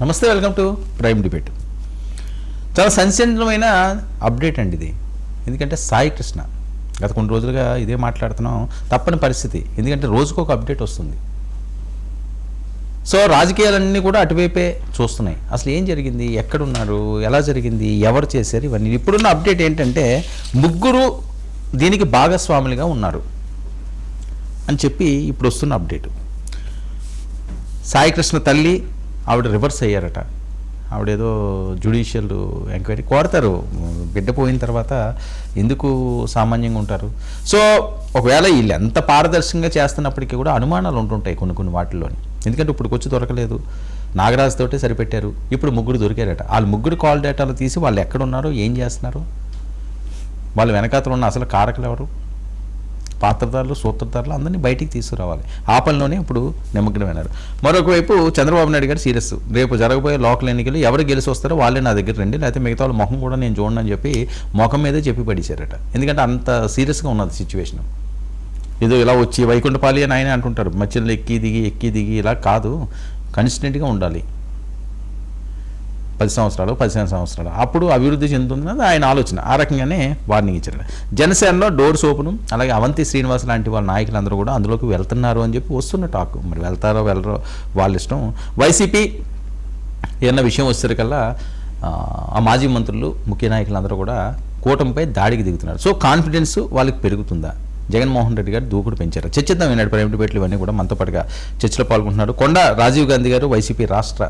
నమస్తే, welcome to prime debate. చాలా సంచలనమైన update అండి ఇది. ఎందుకంటే సాయి కృష్ణ గత కొన్ని రోజులుగా ఇదే మాట్లాడుతున్నాం, తప్పని పరిస్థితి. ఎందుకంటే రోజుకు ఒక అప్డేట్ వస్తుంది. సో రాజకీయాలన్నీ కూడా అటువైపే చూస్తున్నాయి. అసలు ఏం జరిగింది, ఎక్కడున్నారు, ఎలా జరిగింది, ఎవరు చేశారు, ఇవన్నీ. ఇప్పుడున్న అప్డేట్ ఏంటంటే ముగ్గురు దీనికి భాగస్వాములుగా ఉన్నారు అని చెప్పి ఇప్పుడు వస్తున్న అప్డేట్. సాయి కృష్ణ తల్లి ఆవిడ రివర్స్ అయ్యారట. ఆవిడేదో జ్యుడిషియల్ ఎంక్వైరీ కోరతారు. బిడ్డ పోయిన తర్వాత ఎందుకు సామాన్యంగా ఉంటారు. సో ఒకవేళ వీళ్ళు ఎంత పారదర్శకంగా చేస్తున్నప్పటికీ కూడా అనుమానాలు ఉంటుంటాయి కొన్ని వాటిల్లోని. ఎందుకంటే ఇప్పుడు వచ్చి దొరకలేదు, నాగరాజు తోటే సరిపెట్టారు. ఇప్పుడు ముగ్గురు దొరికారట. వాళ్ళు ముగ్గురు కాల్ డేటాలు తీసి వాళ్ళు ఎక్కడున్నారో, ఏం చేస్తున్నారు, వాళ్ళు వెనకాతలు ఉన్న అసలు కారకులు ఎవరు, పాత్రధారులు, సూత్రధారులు అందరినీ బయటికి తీసుకురావాలి. ఆ పనిలోనే ఇప్పుడు నిమగ్నమైనారు. మరొక వైపు చంద్రబాబు నాయుడు గారు సీరియస్. రేపు జరగబోయే లోకల్ ఎన్నికలు ఎవరు గెలిచి వస్తారో వాళ్ళే నా దగ్గర రండి, లేకపోతే మిగతా వాళ్ళ మొహం కూడా నేను చూడను అని చెప్పి మొఖం మీదే చెప్పి పడిచారట. ఎందుకంటే అంత సీరియస్గా ఉన్నది సిచ్యువేషన్. ఏదో ఇలా వచ్చి వైకుంఠపాలి అని ఆయన అంటుంటారు, మధ్యలో ఎక్కి దిగి ఇలా కాదు, కన్సిస్టెంట్గా ఉండాలి. 10 సంవత్సరాలు 15 సంవత్సరాలు అప్పుడు అభివృద్ధి చెందుతుందని ఆయన ఆలోచన. ఆ రకంగానే వార్నింగ్ ఇచ్చారు. జనసేనలో డోర్స్ ఓపెన్, అలాగే అవంతి శ్రీనివాస్ లాంటి వాళ్ళ నాయకులందరూ కూడా అందులోకి వెళ్తున్నారు అని చెప్పి వస్తున్న టాక్. మరి వెళ్తారో వెళ్ళరో వాళ్ళ ఇష్టం. వైసీపీ ఏమన్నా విషయం వచ్చేసరికల్లా ఆ మాజీ మంత్రులు, ముఖ్య నాయకులందరూ కూడా కూటమిపై దాడికి దిగుతున్నారు. సో కాన్ఫిడెన్స్ వాళ్ళకి పెరుగుతుందా? జగన్మోహన్ రెడ్డి గారు దూకుడు పెంచారు. చర్చిద్దాం ఈనాడు ప్రైమ్ డిబేట్లు ఇవన్నీ కూడా. మనతో పాటుగా చర్చలో పాల్గొంటున్నారు కొండా రాజీవ్ గాంధీ గారు, వైసీపీ రాష్ట్ర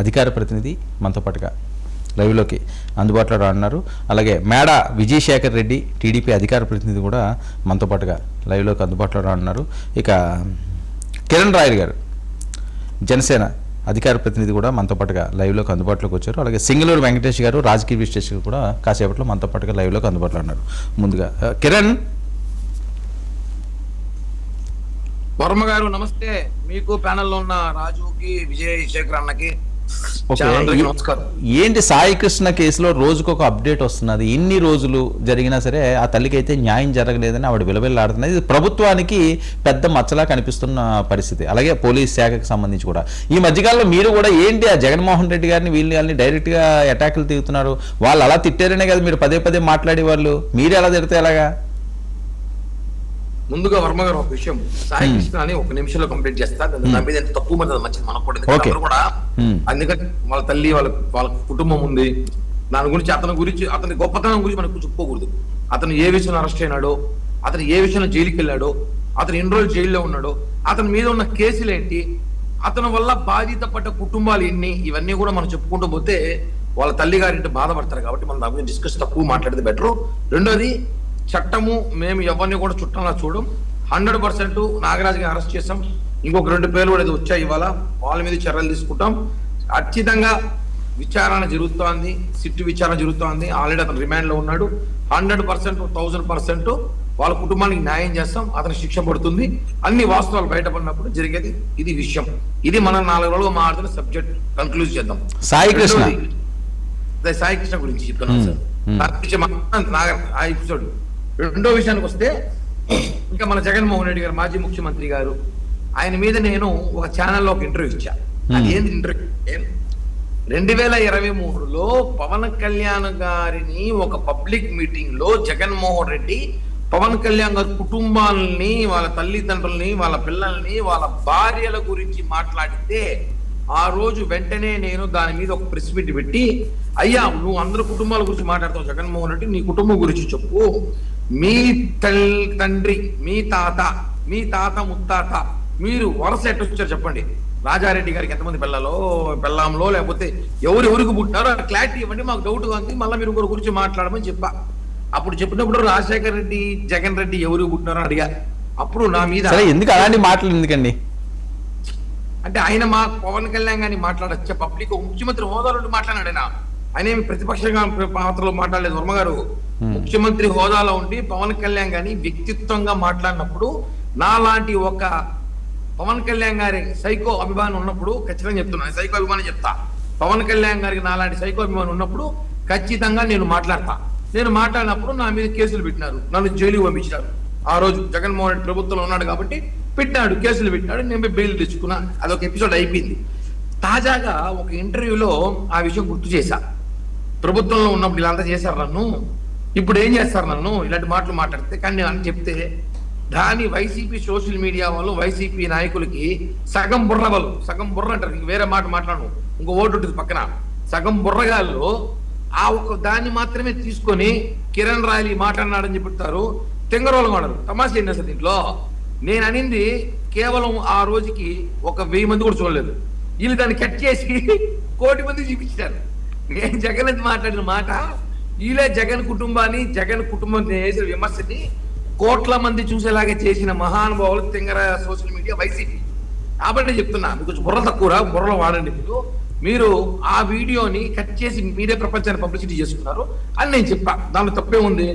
అధికార ప్రతినిధి, మనతో పాటుగా లైవ్లోకి అందుబాటులో రానున్నారు. అలాగే మేడ విజయశేఖర్ రెడ్డి, టీడీపీ అధికార ప్రతినిధి కూడా మనతో పాటుగా లైవ్లోకి అందుబాటులో రానున్నారు. ఇక కిరణ్ రాయల్ గారు, జనసేన అధికార ప్రతినిధి కూడా మనతో పాటుగా లైవ్లోకి అందుబాటులోకి వచ్చారు. అలాగే సింగళూరు వెంకటేష్ గారు, రాజకీయ విశ్లేషకులు కూడా కాసేపట్లో మనతో పాటుగా లైవ్లోకి అందుబాటులో ఉన్నారు. ముందుగా కిరణ్. వర్మ గారు నమస్తే. మీకు ప్యానెల్లో ఉన్న రాజుకి, విజయశేఖర్ అన్నకి నమస్కారం. ఏంటి సాయి కృష్ణ కేసులో రోజుకు ఒక అప్డేట్ వస్తున్నది. ఇన్ని రోజులు జరిగినా సరే ఆ తల్లికి అయితే న్యాయం జరగలేదని ఆవిడ విలవిల్లాడుతున్నది. ఇది ప్రభుత్వానికి పెద్ద మచ్చలా కనిపిస్తున్న పరిస్థితి. అలాగే పోలీస్ శాఖకు సంబంధించి కూడా ఈ మధ్యకాలంలో మీరు కూడా ఏంటి ఆ జగన్మోహన్ రెడ్డి గారిని వీళ్ళని డైరెక్ట్గా అటాకులు దిగుతున్నారు. వాళ్ళు అలా తిట్టారనే కదా మీరు పదే మాట్లాడే వాళ్ళు. మీరు ఎలా తిడితే ఎలాగా? ముందుగా వర్మ గారు ఒక విషయం, సాయి కృష్ణ అని ఒక నిమిషంలో కంప్లీట్ చేస్తారు. నా మీద ఎంత తక్కువ మంది మంచిది మనకు కూడా. అందుకని వాళ్ళ తల్లి, వాళ్ళ కుటుంబం ఉంది. దాని గురించి అతని గొప్పతనం గురించి మనకు చెప్పుకోకూడదు. అతను ఏ విషయంలో అరెస్ట్ అయినాడో, అతను ఏ విషయంలో జైలుకి వెళ్ళాడో, అతను ఎన్ని రోజులు జైల్లో ఉన్నాడో, అతని మీద ఉన్న కేసులు ఏంటి, అతని వల్ల బాధిత పడ్డ కుటుంబాలు ఎన్ని, ఇవన్నీ కూడా మనం చెప్పుకుంటూ పోతే వాళ్ళ తల్లి గారింటి బాధపడతారు. కాబట్టి మనం దాని గురించి డిస్కస్ తక్కువ మాట్లాడితే బెటర్. రెండోది, చట్టము మేము ఎవరిని కూడా చుట్టంలా చూడం. 100% నాగరాజుని అరెస్ట్ చేసాం. ఇంకొక 2 పేర్లు కూడా వచ్చాయి ఇవాళ. వాళ్ళ మీద చర్యలు తీసుకుంటాం. ఖచ్చితంగా విచారణ జరుగుతోంది, సిట్టు విచారణ జరుగుతోంది. ఆల్రెడీ అతను రిమాండ్ లో ఉన్నాడు. 100% 1000% వాళ్ళ కుటుంబానికి న్యాయం చేస్తాం. అతను శిక్ష పడుతుంది. అన్ని వాస్తవాలు బయటపడినప్పుడు జరిగేది ఇది విషయం. ఇది మనం 4 రోజులుగా మాట్లాడుతున్న సబ్జెక్ట్. కన్క్లూజ్ చేద్దాం. సాయి కృష్ణ గురించి చెప్తున్నాను సార్. ఆ ఎపిసోడ్ రెండో విషయానికి వస్తే, ఇంకా మన జగన్మోహన్ రెడ్డి గారు, మాజీ ముఖ్యమంత్రి గారు, ఆయన మీద నేను ఒక ఛానల్లో ఒక ఇంటర్వ్యూ ఇచ్చా. అది ఏంది ఇంటర్వ్యూ? 2023లో పవన్ కళ్యాణ్ గారిని ఒక పబ్లిక్ మీటింగ్ లో జగన్మోహన్ రెడ్డి పవన్ కళ్యాణ్ గారి కుటుంబాలని, వాళ్ళ తల్లిదండ్రుల్ని, వాళ్ళ పిల్లల్ని, వాళ్ళ భార్యల గురించి మాట్లాడితే ఆ రోజు వెంటనే నేను దాని మీద ఒక ప్రెస్ మీట్ పెట్టి, అయ్యా నువ్వు అందరి కుటుంబాల గురించి మాట్లాడతావు జగన్మోహన్ రెడ్డి, నీ కుటుంబం గురించి చెప్పు. మీ తండ్రి, మీ తాత ముత్తాత, మీరు వరుస ఎట్టొచ్చారు చెప్పండి. రాజారెడ్డి గారికి ఎంతమంది పెళ్ళాంలో లేకపోతే ఎవరికి పుట్టారో క్లారిటీ ఇవ్వండి, మాకు డౌట్గా ఉంది, మళ్ళీ మీరు ఇంకొకరి గురించి మాట్లాడమని చెప్పా. అప్పుడు చెప్పినప్పుడు రాజశేఖర్ రెడ్డి, జగన్ రెడ్డి ఎవరికి పుట్టినారో అడిగా. అప్పుడు నా మీద ఎందుకు అలాంటి మాటలు ఎందుకండి అంటే, ఆయన మా పవన్ కళ్యాణ్ గారిని మాట్లాడచ్చా? పబ్లిక్ ముఖ్యమంత్రి హోదాలో మాట్లాడాడు. ఆయన ఏమి ప్రతిపక్షంగా పాత్రలో మాట్లాడలేదు. వర్మ గారు ముఖ్యమంత్రి హోదాలో ఉండి పవన్ కళ్యాణ్ గారిని వ్యక్తిత్వంగా మాట్లాడినప్పుడు, నాలాంటి ఒక పవన్ కళ్యాణ్ గారి సైకో అభిమానం ఉన్నప్పుడు, ఖచ్చితంగా చెప్తున్నాను, సైకో అభిమానం చెప్తా, పవన్ కళ్యాణ్ గారికి నాలాంటి సైకో అభిమానం ఉన్నప్పుడు ఖచ్చితంగా నేను మాట్లాడతా. నేను మాట్లాడినప్పుడు నా మీద కేసులు పెట్టినారు, నన్ను జైలుకి పంపించినారు. ఆ రోజు జగన్మోహన్ రెడ్డి ప్రభుత్వంలో ఉన్నాడు కాబట్టి పెట్టాడు, కేసులు పెట్టాడు, నేను బెయిల్ తెచ్చుకున్నా. అదొక ఎపిసోడ్ అయిపోయింది. తాజాగా ఒక ఇంటర్వ్యూలో ఆ విషయం గుర్తు చేశా. ప్రభుత్వంలో ఉన్నప్పుడు ఇలా అంతా చేశారు నన్ను, ఇప్పుడు ఏం చేస్తారు నన్ను ఇలాంటి మాటలు మాట్లాడితే. కానీ అని చెప్తే దాని వైసీపీ సోషల్ మీడియా వాళ్ళు వైసీపీ నాయకులకి సగం బుర్ర వాళ్ళు, సగం బుర్ర అంటారు, వేరే మాట మాట్లాడను, ఇంకో ఓటు ఉంటుంది పక్కన, సగం బుర్రగాళ్ళు ఆ ఒక దాన్ని మాత్రమే తీసుకొని కిరణ్ రాయలు మాట్లాడినాడని చెప్తారు. తెంగరోళ్ళు వాడరు. తమాషా ఏంటి అసలు దీంట్లో? నేను అనింది కేవలం ఆ రోజుకి 1000 మంది కూడా చూడలేదు. వీళ్ళు దాన్ని కట్ చేసి 1,00,00,000 మంది చూపించారు. నేను జగన్ అని మాట్లాడిన మాట, వీళ్ళే జగన్ కుటుంబాన్ని, జగన్ కుటుంబం చేసిన విమర్శని 1,00,00,000 మంది చూసేలాగా చేసిన మహానుభావులు తెంగర సోషల్ మీడియా వైసీపీ. కాబట్టి చెప్తున్నా, మీకు కొంచెం బుర్ర తక్కువరా, బుర్రలో వాడండి. మీరు ఆ వీడియోని కట్ చేసి మీరే ప్రపంచాన్ని పబ్లిసిటీ చేసుకున్నారు అని నేను చెప్పా. దాంట్లో తప్పే ఉంది.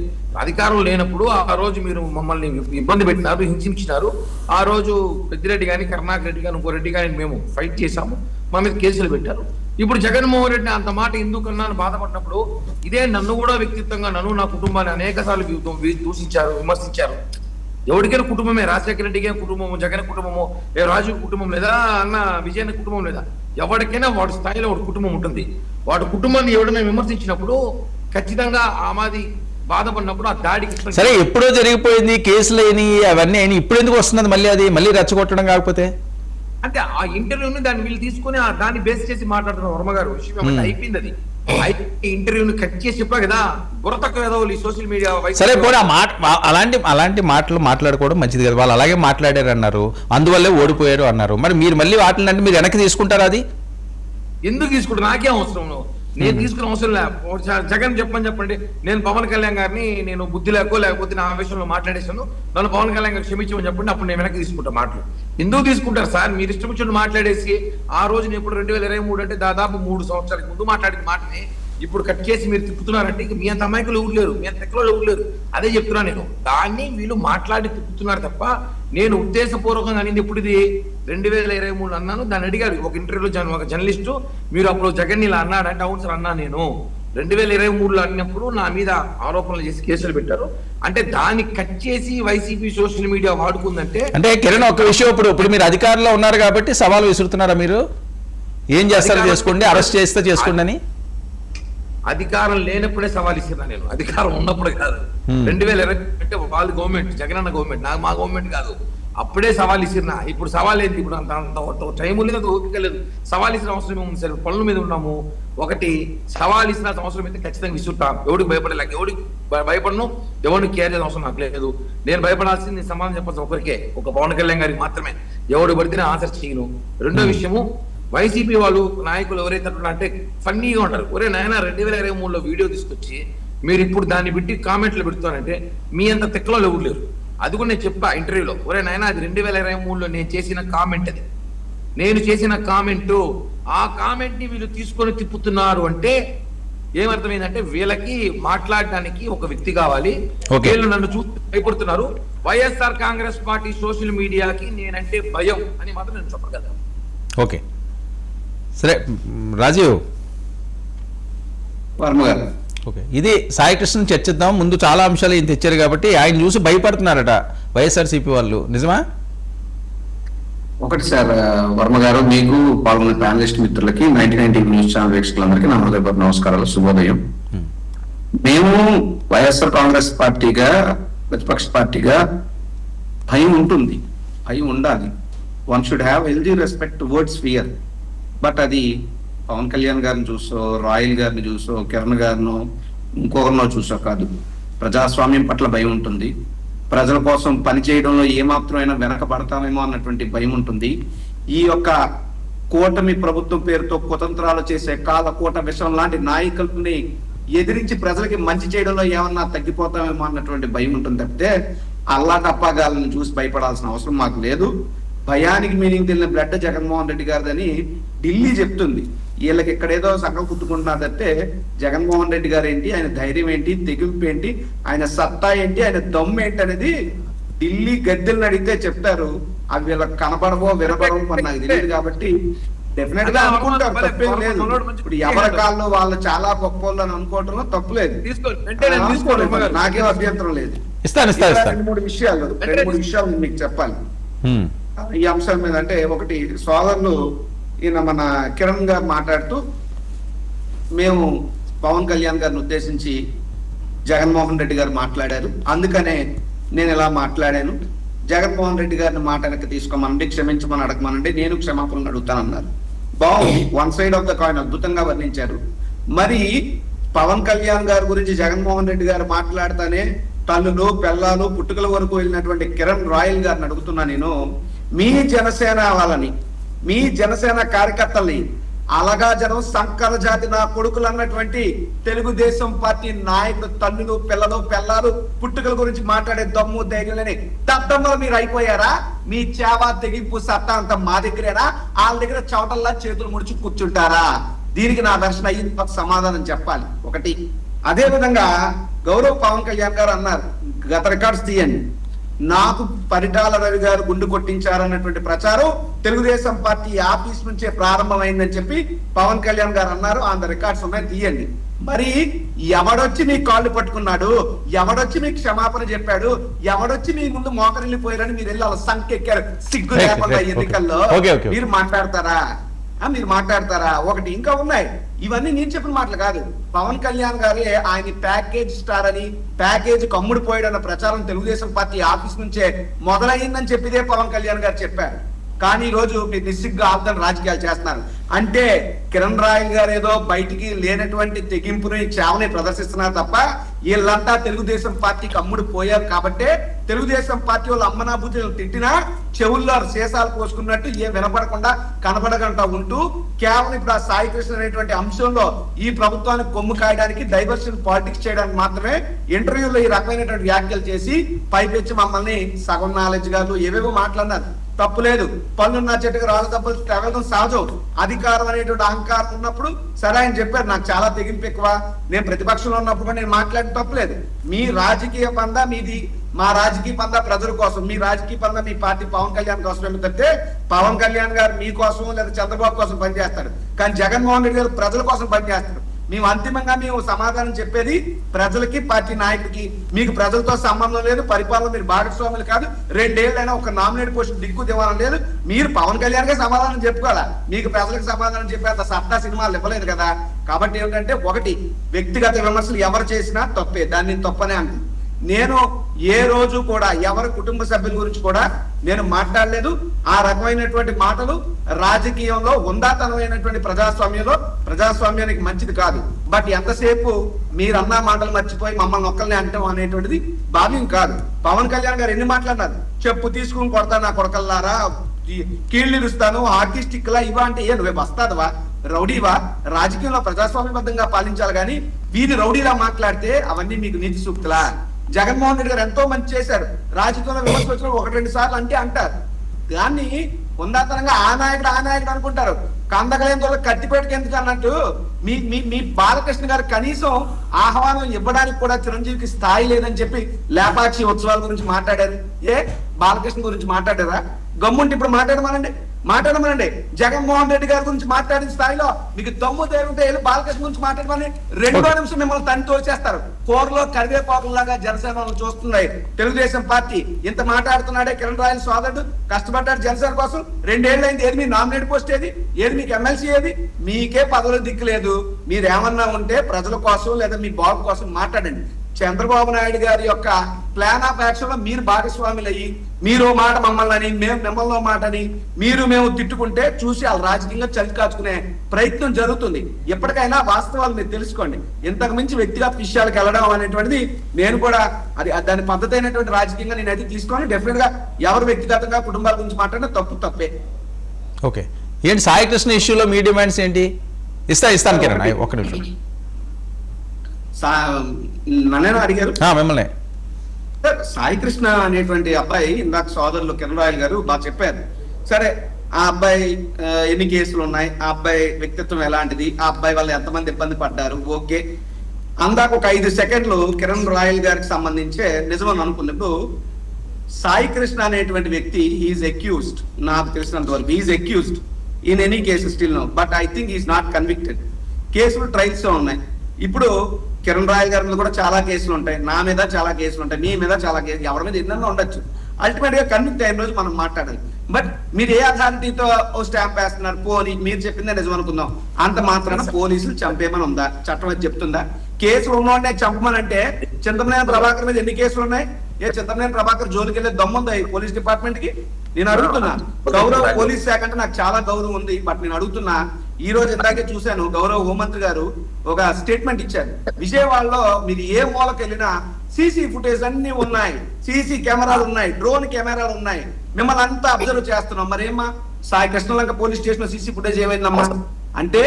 అధికారం లేనప్పుడు ఆ రోజు మీరు మమ్మల్ని ఇబ్బంది పెట్టినారు, హింసించినారు. ఆ రోజు పెద్దిరెడ్డి కానీ, కరుణాకర్ రెడ్డి కానీ, ఇంకో రెడ్డి కానీ మేము ఫైట్ చేశాము, మా మీద కేసులు పెట్టారు. ఇప్పుడు జగన్మోహన్ రెడ్డి అంత మాట ఎందుకన్నా బాధపడినప్పుడు ఇదే నన్ను కూడా వ్యక్తిత్వంగా, నన్ను నా కుటుంబాన్ని అనేక సార్లు దూషించారు, విమర్శించారు. ఎవరికైనా కుటుంబమే, రాజశేఖర రెడ్డికి కుటుంబము, జగన్ కుటుంబము, రాజు కుటుంబం లేదా, అన్న విజయన్ కుటుంబం లేదా, ఎవరికైనా వాడి స్థాయిలో వాడి కుటుంబం ఉంటుంది. వాడి కుటుంబాన్ని ఎవరైనా విమర్శించినప్పుడు ఖచ్చితంగా ఆమాది బాధపడినప్పుడు ఆ దాడికి. సరే, ఎప్పుడో జరిగిపోయింది, కేసులు అయినాయి, అవన్నీ అయినాయి, ఇప్పుడు ఎందుకు వస్తున్నది మళ్ళీ? అది మళ్ళీ రెచ్చగొట్టడం కాకపోతే అంటే ఆ ఇంటర్వ్యూని దాన్ని వీళ్ళు తీసుకుని దాన్ని బేస్ చేసి మాట్లాడుతున్న వర్మ గారు విషయం అయిపోయింది. అది ఇంటర్వ్యూని కట్ చేసి చెప్పా కదా, బుర్ర తక్కువ ఏదో ఈ సోషల్ మీడియా. సరే, పోనీ అలాంటి మాటలు మాట్లాడుకోవడం మంచిది కదా. వాళ్ళు అలాగే మాట్లాడారు అన్నారు, అందువల్లే ఓడిపోయారు అన్నారు. మరి మీరు మళ్ళీ వాటిని అంటే మీరు వెనక్కి తీసుకుంటారా? అది ఎందుకు తీసుకుంటారు? నాకేం అవసరం, నేను తీసుకున్న అవసరం లేదు. జగన్ చెప్పండి, నేను పవన్ కళ్యాణ్ గారిని నేను బుద్ధి లేకపోతే నా ఆవేశంలో మాట్లాడేశాను, నన్ను పవన్ కళ్యాణ్ గారు క్షమించమని చెప్పండి, అప్పుడు నేను వెనక్కి తీసుకుంటా మాటలు. ఎందుకు తీసుకుంటారు సార్? మీరు ఇష్టం వచ్చినట్టు మాట్లాడేసి ఆ రోజు నేను ఇప్పుడు 2023 అంటే దాదాపు 3 సంవత్సరాలకు ముందు మాట్లాడిన మాటని ఇప్పుడు కట్ చేసి మీరు తిప్పుతున్నారంటే ఇక మీ అంత అమాయకులు ఎవరు లేరు, మీ అంత ఎక్కడో ఎవరు లేరు. అదే చెప్తున్నా నేను. దాన్ని వీళ్ళు మాట్లాడి తిప్పుతున్నారు తప్ప నేను ఉద్దేశపూర్వకంగా అనేది ఇప్పుడు ఇది 2023 అన్నాను. దాన్ని అడిగారు ఒక ఇంటర్వ్యూలో ఒక జర్నలిస్టు, మీరు అప్పుడు జగన్ ఇలా అన్నాడంటే అవును సార్ అన్నా. నేను 2023లో అన్నప్పుడు నా మీద ఆరోపణలు చేసి కేసులు పెట్టారు. అంటే దాన్ని కట్ చేసి వైసీపీ సోషల్ మీడియా వాడుకుందంటే. అంటే కిరణ్, ఒక విషయం, ఇప్పుడు మీరు అధికారంలో ఉన్నారు కాబట్టి సవాల్ విసురుతున్నారా? మీరు ఏం చేస్తారో చేసుకోండి, అరెస్ట్ చేస్తే చేసుకోండి అని. అధికారం లేనప్పుడే సవాల్ ఇస్తున్నా నేను, అధికారం ఉన్నప్పుడు కాదు. 2020 అంటే వాళ్ళ గవర్నమెంట్, జగన్ అన్న గవర్నమెంట్, నాకు మా గవర్నమెంట్ కాదు. అప్పుడే సవాల్ ఇస్తున్నా. ఇప్పుడు సవాల్ ఏంటి? ఇప్పుడు అంత టైం లేదు, ఓపిక లేదు. సవాల్ ఇచ్చిన అవసరం ఏముంది సార్? పనుల మీద ఉన్నాము. ఒకటి సవాల్ ఇచ్చిన అవసరం అయితే ఖచ్చితంగా విసురుతాం. ఎవరికి భయపడలేక, ఎవరికి భయపడను, ఎవరికి కేర్ చేయాల్సిన అవసరం నాకు లేదు. నేను భయపడాల్సింది సమాధానం చెప్పాల్సిన ఒకరికే, ఒక పవన్ కళ్యాణ్ గారికి మాత్రమే. ఎవడు పడితే ఆన్సర్ చేయను. రెండో విషయము, వైసీపీ వాళ్ళు నాయకులు ఎవరైతే అంటే ఫన్నీగా ఉంటారు. ఒరే నాయన 2023లో వీడియో తీసుకొచ్చి మీరు ఇప్పుడు దాన్ని పెట్టి కామెంట్లు పెడుతున్నారంటే మీ అంత తెక్కలో ఎవరు లేరు. అది కూడా నేను చెప్పా ఇంటర్వ్యూలో, ఒరే నాయన అది 2023లో నేను చేసిన కామెంట్, అది నేను చేసిన కామెంటు. ఆ కామెంట్ ని వీళ్ళు తీసుకొని తిప్పుతున్నారు అంటే ఏమర్థమైందంటే వీళ్ళకి మాట్లాడడానికి ఒక వ్యక్తి కావాలి. వీళ్ళు నన్ను చూసి భయపడుతున్నారు. వైఎస్ఆర్ కాంగ్రెస్ పార్టీ సోషల్ మీడియాకి నేనంటే భయం అని మాత్రం నేను చెప్పగలను. ఓకే, సరే రాజీవ్ వర్మ గారు. ఓకే, ఇది సాయి కృష్ణని చర్చిద్దాం. ముందు చాలా అంశాలు ఈయన తెచ్చారు కాబట్టి ఆయన చూసి భయపడుతున్నారట వైఎస్ఆర్సీపీ వాళ్ళు, నిజమా? ఒకటి సార్, వర్మ గారు, మీకు పాల్గొన్న ప్యానలిస్ట్ మిత్రులకి 99 న్యూస్ ఛానల్ వీక్షకులందరికీ నా హృదయపూర్వక నమస్కారాలు, శుభోదయం. మేము వైఎస్ఆర్ కాంగ్రెస్ పార్టీగా, ప్రతిపక్ష పార్టీగా భయం ఉంటుంది, భయం ఉండాలి. One should have healthy respect towards fear. But అది పవన్ కళ్యాణ్ గారిని చూసో, రాయల్ గారిని చూసో, కిరణ్ గారినో, ఇంకొకరినో చూసో కాదు. ప్రజాస్వామ్యం పట్ల భయం ఉంటుంది. ప్రజల కోసం పనిచేయడంలో ఏమాత్రమైనా వెనకబడతామేమో అన్నటువంటి భయం ఉంటుంది. ఈ యొక్క కూటమి ప్రభుత్వం పేరుతో కుతంత్రాలు చేసే కాలకూట విషయం లాంటి నాయకుల్ని ఎదిరించి ప్రజలకి మంచి చేయడంలో ఏమన్నా తగ్గిపోతామేమో అన్నటువంటి భయం ఉంటుంది తప్పితే అల్లా టప్పాగాలను చూసి భయపడాల్సిన అవసరం మాకు లేదు. భయానికి మీనింగ్ తెలియని బ్లడ్ జగన్మోహన్ రెడ్డి గారిదని ఢిల్లీ చెప్తుంది. వీళ్ళకి ఇక్కడేదో సంఘం కుట్టుకుంటున్నారంటే జగన్మోహన్ రెడ్డి గారు ఏంటి, ఆయన ధైర్యం ఏంటి, తెగింపు ఏంటి, ఆయన సత్తా ఏంటి, ఆయన దమ్ము ఏంటి అనేది ఢిల్లీ గద్దెలను అడిగితే చెప్తారు. అవి వీళ్ళకి కనపడవో వినపడవో మరి నాకు తెలియదు. కాబట్టి డెఫినెట్ గా అనుకుంటారు, తప్పేం లేదు. ఇప్పుడు ఎవరి కాళ్ళు వాళ్ళు చాలా గొప్ప వాళ్ళు అని అనుకోవటంలో తప్పులేదు, నాకేం అభ్యంతరం లేదు. 2-3 విషయాలు మీకు చెప్పాలి ఈ అంశం మీద. అంటే ఒకటి, సోదరులు ఈయన మన కిరణ్ గారు మాట్లాడుతూ మేము పవన్ కళ్యాణ్ గారిని ఉద్దేశించి జగన్మోహన్ రెడ్డి గారు మాట్లాడారు, అందుకనే నేను ఇలా మాట్లాడాను, జగన్మోహన్ రెడ్డి గారిని మాట వెనక్కి తీసుకోమనండి, క్షమించమని అడగమనండి, నేను క్షమాపణలు అడుగుతానన్నారు. బాగుంది, one side of the coin అద్భుతంగా వర్ణించారు. మరి పవన్ కళ్యాణ్ గారి గురించి జగన్మోహన్ రెడ్డి గారు మాట్లాడుతానే తల్లులు పిల్లలు పుట్టుకల వరకు వెళ్ళినటువంటి కిరణ్ రాయల్ గారిని అడుగుతున్నా నేను, మీ జనసేన వాళ్ళని, మీ జనసేన కార్యకర్తల్ని, అలగా జనం సంకర జాతి నా కొడుకులు అన్నటువంటి తెలుగుదేశం పార్టీ నాయకులు తల్లులు పిల్లలు పిల్లలు పుట్టుకల గురించి మాట్లాడే దమ్ము ధైర్యం లేని దద్దమ్మలు మీరు అయిపోయారా? మీ చేవా తెగింపు సత్తా అంతా మా దగ్గరేనా? వాళ్ళ దగ్గర చవటల్లా చేతులు ముడిచి కూర్చుంటారా? దీనికి నా దర్శనం అయ్యింది, సమాధానం చెప్పాలి. ఒకటి, అదే విధంగా గౌరవ్ పవన్ కళ్యాణ్ గారు అన్నారు, గత రికార్డ్స్ తీయండి, నాకు పరిటాల రవి గారు గుండు కొట్టించారన్నటువంటి ప్రచారం తెలుగుదేశం పార్టీ ఆఫీస్ నుంచే ప్రారంభమైందని చెప్పి పవన్ కళ్యాణ్ గారు అన్నారు. ఆన్ ద రికార్డ్స్ ఉన్నాయి, తీయండి. మరి ఎవడొచ్చి మీ కాళ్ళు పట్టుకున్నాడు, ఎవడొచ్చి మీకు క్షమాపణ చెప్పాడు, ఎవడొచ్చి మీ ముందు మోకరిల్లిపోయారని మీరు వెళ్ళి అలా సంకెక్కారు సిగ్గు లేకుండా ఎన్నికల్లో? మీరు మాట్లాడతారా? మీరు మాట్లాడతారా? ఒకటి ఇంకా ఉన్నాయి, ఇవన్నీ నేను చెప్పిన మాటలు కాదు. పవన్ కళ్యాణ్ గారే ఆయన ప్యాకేజ్ స్టార్ అని, ప్యాకేజ్ కమ్ముడు పోయాడన్న ప్రచారం తెలుగుదేశం పార్టీ ఆఫీస్ నుంచే మొదలైందని చెప్పిదే పవన్ కళ్యాణ్ గారు చెప్పారు. కానీ ఈ రోజు మీరు నిస్సిగ్గా ఆర్దన రాజకీయాలు చేస్తున్నారు. అంటే కిరణ్ రాయల్ గారు ఏదో బయటికి లేనటువంటి తెగింపుని చావని ప్రదర్శిస్తున్నారు తప్ప వీళ్ళంతా తెలుగుదేశం పార్టీకి అమ్ముడు పోయారు కాబట్టే తెలుగుదేశం పార్టీ వాళ్ళు అమ్మనాభూతి తిట్టినా చెవుల్లో సీసాలు పోసుకున్నట్టు ఏ వినపడకుండా కనపడకుండా ఉంటూ కేవలం ఇప్పుడు ఆ సాయి కృష్ణ అనేటువంటి అంశంలో ఈ ప్రభుత్వానికి కొమ్ము కాయడానికి డైవర్షన్ పాలిటిక్స్ చేయడానికి మాత్రమే ఇంటర్వ్యూలో ఈ రకమైనటువంటి వ్యాఖ్యలు చేసి పైపెచ్చి మమ్మల్ని సగం నాలెడ్జ్ గారు ఏవేవో మాట్లాడినారు. తప్పు లేదు, పనులున్న చెట్టుకు రాళ్ళు తప్పులు తగలడం సహజం. అధికారం అనేటువంటి అహంకారం ఉన్నప్పుడు సరే ఆయన చెప్పారు నాకు చాలా తెగింపు ఎక్కువ, నేను ప్రతిపక్షంలో ఉన్నప్పుడు నేను మాట్లాడిన తప్పులేదు. మీ రాజకీయ పందా మీది, మా రాజకీయ పందా ప్రజల కోసం, మీ రాజకీయ పందా మీ పార్టీ పవన్ కళ్యాణ్ కోసం ఎందుకంటే పవన్ కళ్యాణ్ గారు మీకోసం లేదా చంద్రబాబు కోసం పనిచేస్తాడు, కానీ జగన్మోహన్ రెడ్డి గారు ప్రజల కోసం పనిచేస్తాడు. మేము అంతిమంగా మేము సమాధానం చెప్పేది ప్రజలకి, పార్టీ నాయకుడికి. మీకు ప్రజలతో సంబంధం లేదు, పరిపాలన మీరు భాగస్వాములు కాదు, 2 ఏళ్ళైనా ఒక నామినేట్ పోస్ట్ దిక్కు దివాలని లేదు. మీరు పవన్ కళ్యాణ్ గా సమాధానం చెప్పుకోవాలా, మీకు ప్రజలకు సమాధానం చెప్పేంత సత్తా సినిమాలు ఇవ్వలేదు కదా. కాబట్టి ఏంటంటే ఒకటి, వ్యక్తిగత విమర్శలు ఎవరు చేసినా తప్పే, దాన్ని తప్పనే అంటుంది. నేను ఏ రోజు కూడా ఎవరి కుటుంబ సభ్యుల గురించి కూడా నేను మాట్లాడలేదు. ఆ రకమైనటువంటి మాటలు రాజకీయంలో ఉందాతనమైనటువంటి ప్రజాస్వామ్యానికి మంచిది కాదు. బట్ ఎంతసేపు మీరన్న మాటలు మర్చిపోయి మమ్మల్ని ఒక్కరిని అంటాం అనేటువంటిది భావ్యం కాదు. పవన్ కళ్యాణ్ గారు ఎన్ని మాట్లాడినారు, చెప్పు తీసుకుని కొడతా నా కొడకల్లారా, కీళ్ళు ఇరుస్తాను, ఆర్టిస్టిక్ లా ఇవా అంటే ఏ నువ్వే వస్తాదవా, రౌడీవా? రాజకీయంలో ప్రజాస్వామ్యబద్ధంగా పాలించాలి కానీ వీధి రౌడీలా మాట్లాడితే అవన్నీ మీకు నీతి సూక్తులా? జగన్మోహన్ రెడ్డి గారు ఎంతో మంచి చేశారు, రాజకీయంలో విమర్శలు వచ్చిన 1-2 సార్లు అంటే అంటారు. దాన్ని ఉందాతనంగా ఆ నాయకుడు అనుకుంటారు. కందకలేని కత్తిపేటకి ఎందుకు అన్నట్టు మీ బాలకృష్ణ గారు కనీసం ఆహ్వానం ఇవ్వడానికి కూడా చిరంజీవికి స్థాయి లేదని చెప్పి లేపాక్షి ఉత్సవాల గురించి మాట్లాడారు. బాలకృష్ణ గురించి మాట్లాడారా? గమ్ముంటే ఇప్పుడు మాట్లాడమనండి. జగన్మోహన్ రెడ్డి గారి గురించి మాట్లాడిన స్థాయిలో మీకు దమ్ము ధైర్యంతో వెళ్ళి బాలకృష్ణ గురించి మాట్లాడమని 2 నిమిషం మిమ్మల్ని తని తోచేస్తారు. కూరలో కరివేపాకులాగా జనసేన చూస్తున్నాయి తెలుగుదేశం పార్టీ. ఇంత మాట్లాడుతున్నాడే కిరణ్ రాయల్ సోదరుడు, కష్టపడ్డాడు జనసేన కోసం, 2 ఏళ్ళు అయింది. ఏది మీ నామినేట్ పోస్ట్, ఏది మీకు ఎమ్మెల్సీ, ఏది మీకే పదవులు దిక్కులేదు. మీరేమన్నా ఉంటే ప్రజల కోసం లేదా మీ బాబు కోసం మాట్లాడండి. చంద్రబాబు నాయుడు గారి యొక్క ప్లాన్ ఆఫ్ యాక్షన్ లో మీరు భాగస్వాములు అయ్యి మీరు మాట మమ్మల్ని అని, మేము మిమ్మల్ని మాట అని మేము తిట్టుకుంటే చూసి వాళ్ళు రాజకీయంగా చలి కాచుకునే ప్రయత్నం జరుగుతుంది. ఎప్పటికైనా వాస్తవాలు మీరు తెలుసుకోండి. ఇంతకు మించి వ్యక్తిగత విషయాలకు వెళ్ళడం అనేటువంటిది నేను కూడా అది దాని పద్ధతి అయినటువంటి రాజకీయంగా నేనైతే తీసుకొని డెఫినెట్ గా ఎవరు వ్యక్తిగతంగా కుటుంబాల గురించి మాట్లాడినా తప్పే. ఓకే, ఏంటి సాయి కృష్ణ ఇష్యూలో మీ డిమాండ్స్ ఏంటి? ఇస్తాను కిరణ్, ఒక్క నిమిషం. నన్నేనా అడిగారు? మిమ్మల్ని. సాయి కృష్ణ అనేటువంటి అబ్బాయి ఇందాక సోదరులు కిరణ్ రాయల్ గారు బాగా చెప్పారు. సరే, ఆ అబ్బాయి ఎన్ని కేసులు ఉన్నాయి, ఆ అబ్బాయి వ్యక్తిత్వం ఎలాంటిది, ఆ అబ్బాయి వాళ్ళు ఎంతమంది ఇబ్బంది పడ్డారు, ఓకే. అందాక ఒక 5 సెకండ్లు కిరణ్ రాయల్ గారికి సంబంధించే నిజమని అనుకున్నప్పుడు సాయి కృష్ణ అనేటువంటి వ్యక్తి హీఈస్ అక్యూజ్డ్, నాకు తెలిసినంత వరకు he's accused in any case still no, but I think he's not convicted. కేసులు ట్రయల్స్ ఉన్నాయి. ఇప్పుడు కిరణ్ రాయల్ గారి మీద కూడా చాలా కేసులు ఉంటాయి, నా మీద చాలా కేసులు ఉంటాయి, మీ మీద చాలా కేసులు, ఎవరి మీద ఎన్నెన్నో ఉండొచ్చు. అల్టిమేట్ గా కన్విక్ట్ అయిన రోజు మనం మాట్లాడాలి. బట్ మీరు ఏ అథారిటీతో ఓ స్టాంప్ వేస్తున్నారు? పోనీ మీరు చెప్పిందే నిజం అనుకుందాం, అంత మాత్రాన పోలీసులు చంపేమని ఉందా? చట్టం అది చెప్తుందా? కేసులు ఉన్నోడే చంపమనంటే చింతమనేని ప్రభాకర్ మీద ఎన్ని కేసులు ఉన్నాయి? ఏ చింతమనేని ప్రభాకర్ జోలికి వెళ్ళే దమ్ముందా ఈ పోలీస్ డిపార్ట్మెంట్ కి? నేను అడుగుతున్నా. గౌరవ పోలీస్ శాఖ అంటే నాకు చాలా గౌరవం ఉంది, బట్ నేను అడుగుతున్నా. ఈ రోజు ఇందాకే చూశాను, గౌరవ హోంమంత్రి గారు ఒక స్టేట్మెంట్ ఇచ్చారు. విజయవాడలో మీరు ఏ మూలకు వెళ్ళినా సీసీ ఫుటేజ్ అన్ని ఉన్నాయి, సీసీ కెమెరాలు ఉన్నాయి, డ్రోన్ కెమెరాలు ఉన్నాయి, మిమ్మల్ని అంతా అబ్జర్వ్ చేస్తున్నాం. మరేమ్మా Sai Krishnalanka police station CC footage ఏమైందమ్మా? అంటే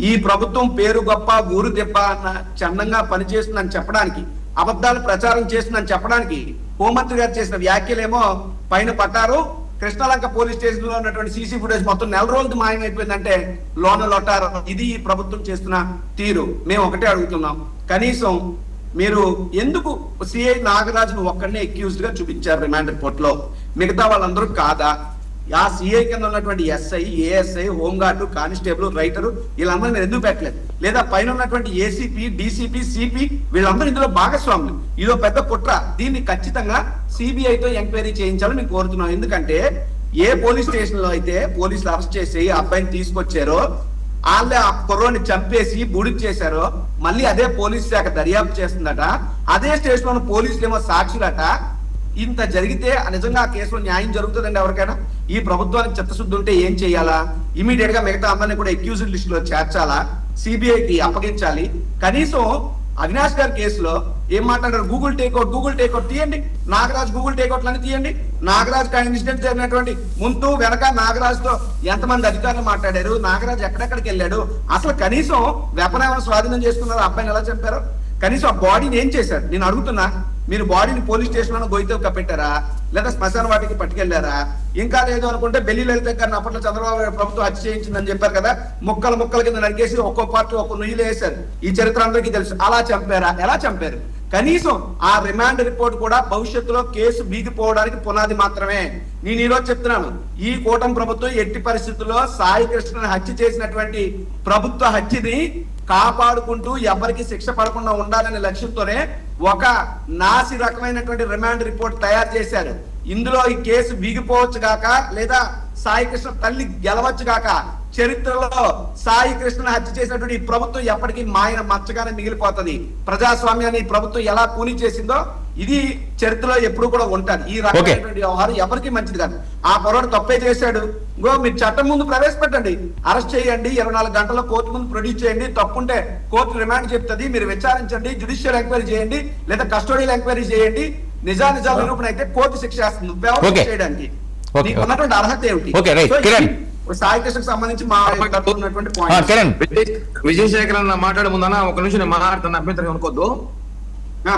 ఈ ప్రభుత్వం పేరు గొప్ప ఊరు దెబ్బ అన్న చందంగా పనిచేస్తుందని చెప్పడానికి, అబద్ధాలు ప్రచారం చేస్తుందని చెప్పడానికి హోంమంత్రి గారు చేసిన వ్యాఖ్యలేమో పైన పట్టారు. కృష్ణలంక పోలీస్ స్టేషన్ లో ఉన్నటువంటి సీసీ ఫుటేజ్ మొత్తం 4 రోజులు మాయమైపోయిందంటే లోన లొట్టారు. ఇది ఈ ప్రభుత్వం చేస్తున్న తీరు. మేము ఒకటే అడుగుతున్నాం, కనీసం మీరు ఎందుకు సిఐ నాగరాజును ఒక్కడనే అక్యూజ్డ్ గా చూపించారు రిమాండ్ రిపోర్ట్ లో? మిగతా వాళ్ళందరూ కాదా? ఆ సిఐ కింద ఉన్నటువంటి SI, ASI, home guard, constable, writer వీళ్ళందరూ మీరు ఎందుకు పెట్టలేదు? లేదా పైన ఉన్నటువంటి ఏసీపీ, డీసీపీ, సిపి వీళ్ళందరూ ఇందులో భాగస్వాములు. ఇదో పెద్ద కుట్ర. దీన్ని ఖచ్చితంగా సిబిఐతో ఎంక్వైరీ చేయించాలని మేము కోరుతున్నాం. ఎందుకంటే ఏ పోలీస్ స్టేషన్ లో అయితే పోలీసులు అరెస్ట్ చేసి ఆ అబ్బాయిని తీసుకొచ్చారో, వాళ్ళే ఆ కుర్రోని చంపేసి బూడిద చేశారో, మళ్ళీ అదే పోలీస్ శాఖ దర్యాప్తు చేస్తుందట. అదే స్టేషన్ లో పోలీసులు ఏమో సాక్షులట. ఇంత జరిగితే నిజంగా ఆ కేసులో న్యాయం జరుగుతుందండి ఎవరికైనా? ఈ ప్రభుత్వానికి చిత్తశుద్ధి ఉంటే ఏం చేయాలా? ఇమీడియట్ గా మిగతా అందరినీ కూడా అక్యూజ్డ్ లిస్ట్ లో చేర్చాలా? సిబిఐకి అప్పగించాలి. కనీసం అవినాష్ గారి కేసులో ఏం మాట్లాడారు? గూగుల్ టేక్అవుట్ తీయండి, నాగరాజ్ గూగుల్ టేక్అవుట్లన్నీ తీయండి. నాగరాజ్ ఇన్సిడెంట్ జరిగినటువంటి ముందు వెనక నాగరాజ్ తో ఎంతమంది అధికారులు మాట్లాడారు? నాగరాజ్ ఎక్కడెక్కడికి వెళ్ళాడు? అసలు కనీసం వెపన్ ఏమైనా స్వాధీనం చేసుకున్నారు? అబ్బాయిని ఎలా చంపారు? కనీసం ఆ బాడీని ఏం చేశారు? నేను అడుగుతున్నా. మీరు బాడీని పోలీస్ స్టేషన్ లో గొయ్యితో కప్పెట్టారా? లేదా శ్మశాన వాటికి పట్టుకెళ్లారా? ఇంకా లేదు అనుకుంటే బెల్లి లలిత గారిని అప్పట్లో చంద్రబాబు ప్రభుత్వం హత్య చేయించిందని చెప్పారు కదా, ముక్కల కింద నరికేసి ఒక్కో పార్టీ ఒక్కో నుయ్యిలు వేశారు. ఈ చరిత్ర అందరికీ తెలుసు. అలా చంపారా? ఎలా చంపారు? కనీసం ఆ రిమాండ్ రిపోర్ట్ కూడా భవిష్యత్తులో కేసు బీగిపోవడానికి పునాది మాత్రమే. నేను ఈరోజు చెప్తున్నాను, ఈ కూటమి ప్రభుత్వం ఎట్టి పరిస్థితుల్లో సాయి కృష్ణని హత్య చేసినటువంటి ప్రభుత్వ హత్యని కాపాడుకుంటూ ఎవరికి శిక్ష పడకుండా ఉండాలనే లక్ష్యంతోనే ఒక నాసి రకమైనటువంటి రిమాండ్ రిపోర్ట్ తయారు చేశారు. ఇందులో ఈ కేసు బీగిపోవచ్చు గాక, లేదా సాయి కృష్ణ తల్లి గెలవచ్చు గాక, చరిత్రలో సాయి కృష్ణ హత్య చేసినటువంటి ఈ ప్రభుత్వం ఎప్పటికీ మాయన మచ్చగానే మిగిలిపోతుంది. ప్రజాస్వామ్యాన్ని ఈ ప్రభుత్వం ఎలా కూని చేసిందో ఇది చరిత్రలో ఎప్పుడు కూడా ఉంటది. ఈ రకమైనటువంటి వ్యవహారం ఎవరికి మంచిది కాదు. ఆ పొరడు తప్పే చేశాడు, మీరు చట్టం ముందు ప్రవేశపెట్టండి, అరెస్ట్ చేయండి, 24 గంటల్లో కోర్టు ముందు ప్రొడ్యూస్ చేయండి. తప్పుంటే కోర్టు రిమాండ్ చెప్తుంది, మీరు విచారించండి, జ్యుడిషియల్ ఎంక్వైరీ చేయండి, లేదా కస్టోడియల్ ఎంక్వైరీ చేయండి. నిజాల నిరూపణ అయితే కోర్టు శిక్ష వేస్తుంది చేయడానికి. ఉన్నటువంటి అర్హత ఏమిటి? సాయి కృష్ణకు సంబంధించి మా ఉన్నటువంటి పాయింట్. విజయశేఖర్ అన్న మాట్లాడే ముందన్న ఒక నిమిషం నేను మాట్లాడుతున్నా, అభ్యంతరం అనుకోద్దు.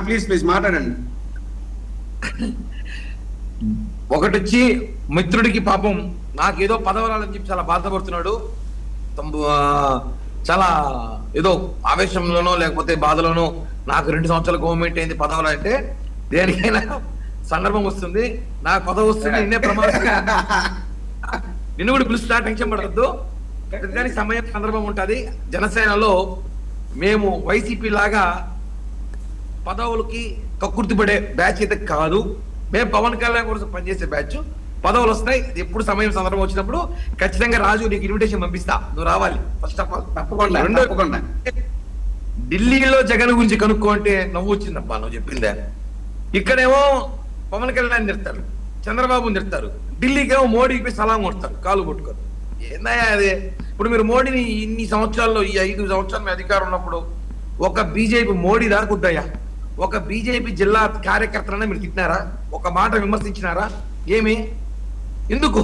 ప్లీజ్ మాట్లాడండి. ఒకటి వచ్చి మిత్రుడికి పాపం నాకేదో పదవరాలని చెప్పి చాలా బాధపడుతున్నాడు. చాలా ఏదో ఆవేశంలోనో లేకపోతే బాధలోనో నాకు 2 సంవత్సరాల గవర్నమెంట్ అయింది పదవులు అంటే దేనికైనా సందర్భం వస్తుంది. నాకు పదవి వస్తుంది, నిన్నే ప్రమాదం, నిన్ను కూడా పిలుస్తా, టెన్షన్ పడద్దు. కానీ సమయం సందర్భం ఉంటుంది. జనసేనలో మేము వైసీపీ లాగా పదవులకి కక్కుర్తిపడే బ్యాచ్ అయితే కాదు. మేము పవన్ కళ్యాణ్ కోసం పనిచేసే బ్యాచ్. పదవులు వస్తాయి, ఎప్పుడు సమయం సందర్భం వచ్చినప్పుడు ఖచ్చితంగా రాజు నీకు ఇన్విటేషన్ పంపిస్తా, నువ్వు రావాలి. ఫస్ట్ ఆఫ్ ఆల్ తప్పకుండా. ఢిల్లీలో జగన్ గురించి కనుక్కో అంటే నవ్వు వచ్చిందబ్బా నువ్వు చెప్పిందే. ఇక్కడేమో పవన్ కళ్యాణ్ తిడతారు, చంద్రబాబుని తిడతారు, ఢిల్లీకేమో మోడీకి సలాం కొడతారు, కాలు కొట్టుకోరు. ఏందయ్యా అదే? ఇప్పుడు మీరు మోడీని ఇన్ని సంవత్సరాల్లో, ఈ 5 సంవత్సరాలు మీ అధికారం ఉన్నప్పుడు ఒక బీజేపీ మోడీ దాకుద్దయ్యా, ఒక బీజేపీ జిల్లా కార్యకర్తలనే మీరు తిట్టినారా? ఒక మాట విమర్శించినారా? ఏమి? ఎందుకు?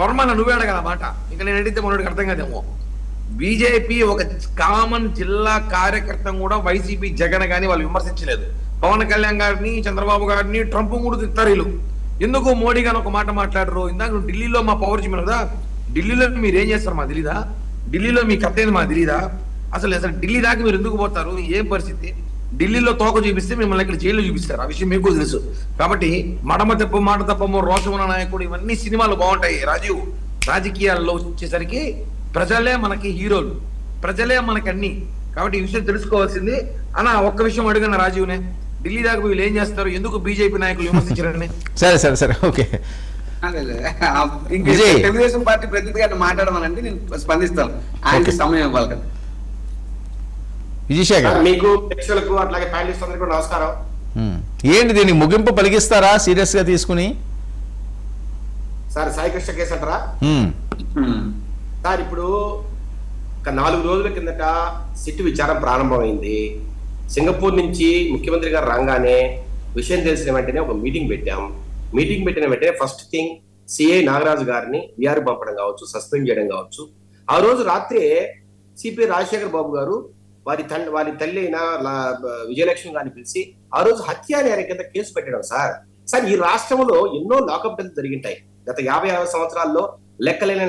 వర్మన్న నువ్వే అడగల మాట. ఇంకా నేను అడిగితే మనోడికి అర్థం కాదేమో. బీజేపీ ఒక కామన్ జిల్లా కార్యకర్త కూడా వైసీపీ జగన్ గాని వాళ్ళు విమర్శించలేదు. పవన్ కళ్యాణ్ గారిని, చంద్రబాబు గారిని, ట్రంప్ కూడా తిట్టారు వీళ్ళు. ఎందుకు మోడీ గాని ఒక మాట మాట్లాడరు? ఇందాక ఢిల్లీలో మా పవర్ చెప్పిన కదా, ఢిల్లీలో మీరు ఏం చేస్తారు మా తెలీదా? ఢిల్లీలో మీ కథ ఏంది మా తెలీదా? అసలు ఢిల్లీ దాకా మీరు ఎందుకు పోతారు? ఏం పరిస్థితి? ఢిల్లీలో తోక చూపిస్తే మిమ్మల్ని ఇక్కడ జైల్లో చూపిస్తారు. ఆ విషయం మీకు తెలుసు. కాబట్టి మడమ తప్పు మాట తప్పము, రోషమున నాయకుడు, ఇవన్నీ సినిమాలు బాగుంటాయి రాజీవ్. రాజకీయాల్లో వచ్చేసరికి ప్రజలే మనకి హీరోలు, ప్రజలే మనకి అన్ని. కాబట్టి ఈ విషయం తెలుసుకోవాల్సింది. అన్న ఒక్క విషయం అడిగిన రాజీవ్నే, ఢిల్లీ దాకా వీళ్ళు ఏం చేస్తారు? ఎందుకు బీజేపీ నాయకులు విమర్శించారని? సరే ఓకే. ఇంక విజయ్. తెలుగుదేశం పార్టీ ప్రతినిధి గారిని మాట్లాడమనంటే నేను స్పందిస్తాను. ఆయనకి Okay. సమయం ఇవ్వాలి కదా. విజయశేఖర్ మీకు ప్రేక్షకులకు అట్లాగే ప్యానలిస్ట్ అందరికీ కూడా నమస్కారం. ఏంటి దీనికి ముగింపు పలికిస్తారా సీరియస్ గా తీసుకుని? సార్ సాయి కృష్ణ కేసు అంటారా ఉమ్, సార్? ఇప్పుడు ఒక 4 రోజుల కిందట సిట్ విచారం ప్రారంభమైంది. సింగపూర్ నుంచి ముఖ్యమంత్రి గారు రాగానే విషయం తెలిసిన వెంటనే ఒక మీటింగ్ పెట్టాం. మీటింగ్ పెట్టిన వెంటనే ఫస్ట్ థింగ్ సిఐ నాగరాజు గారిని విఆర్ పంపడం కావచ్చు, సస్పెండ్ చేయడం కావచ్చు. ఆ రోజు రాత్రి సిపి రాజశేఖర్ బాబు గారు వారి తల్లి అయిన విజయలక్ష్మి గారిని పిలిచి ఆ రోజు హత్యా నేరం కింద కేసు పెట్టడం. సార్ ఈ రాష్ట్రంలో ఎన్నో లాకప్ డెత్లు జరిగింటాయి. గత 50 సంవత్సరాల్లో లెక్కలేని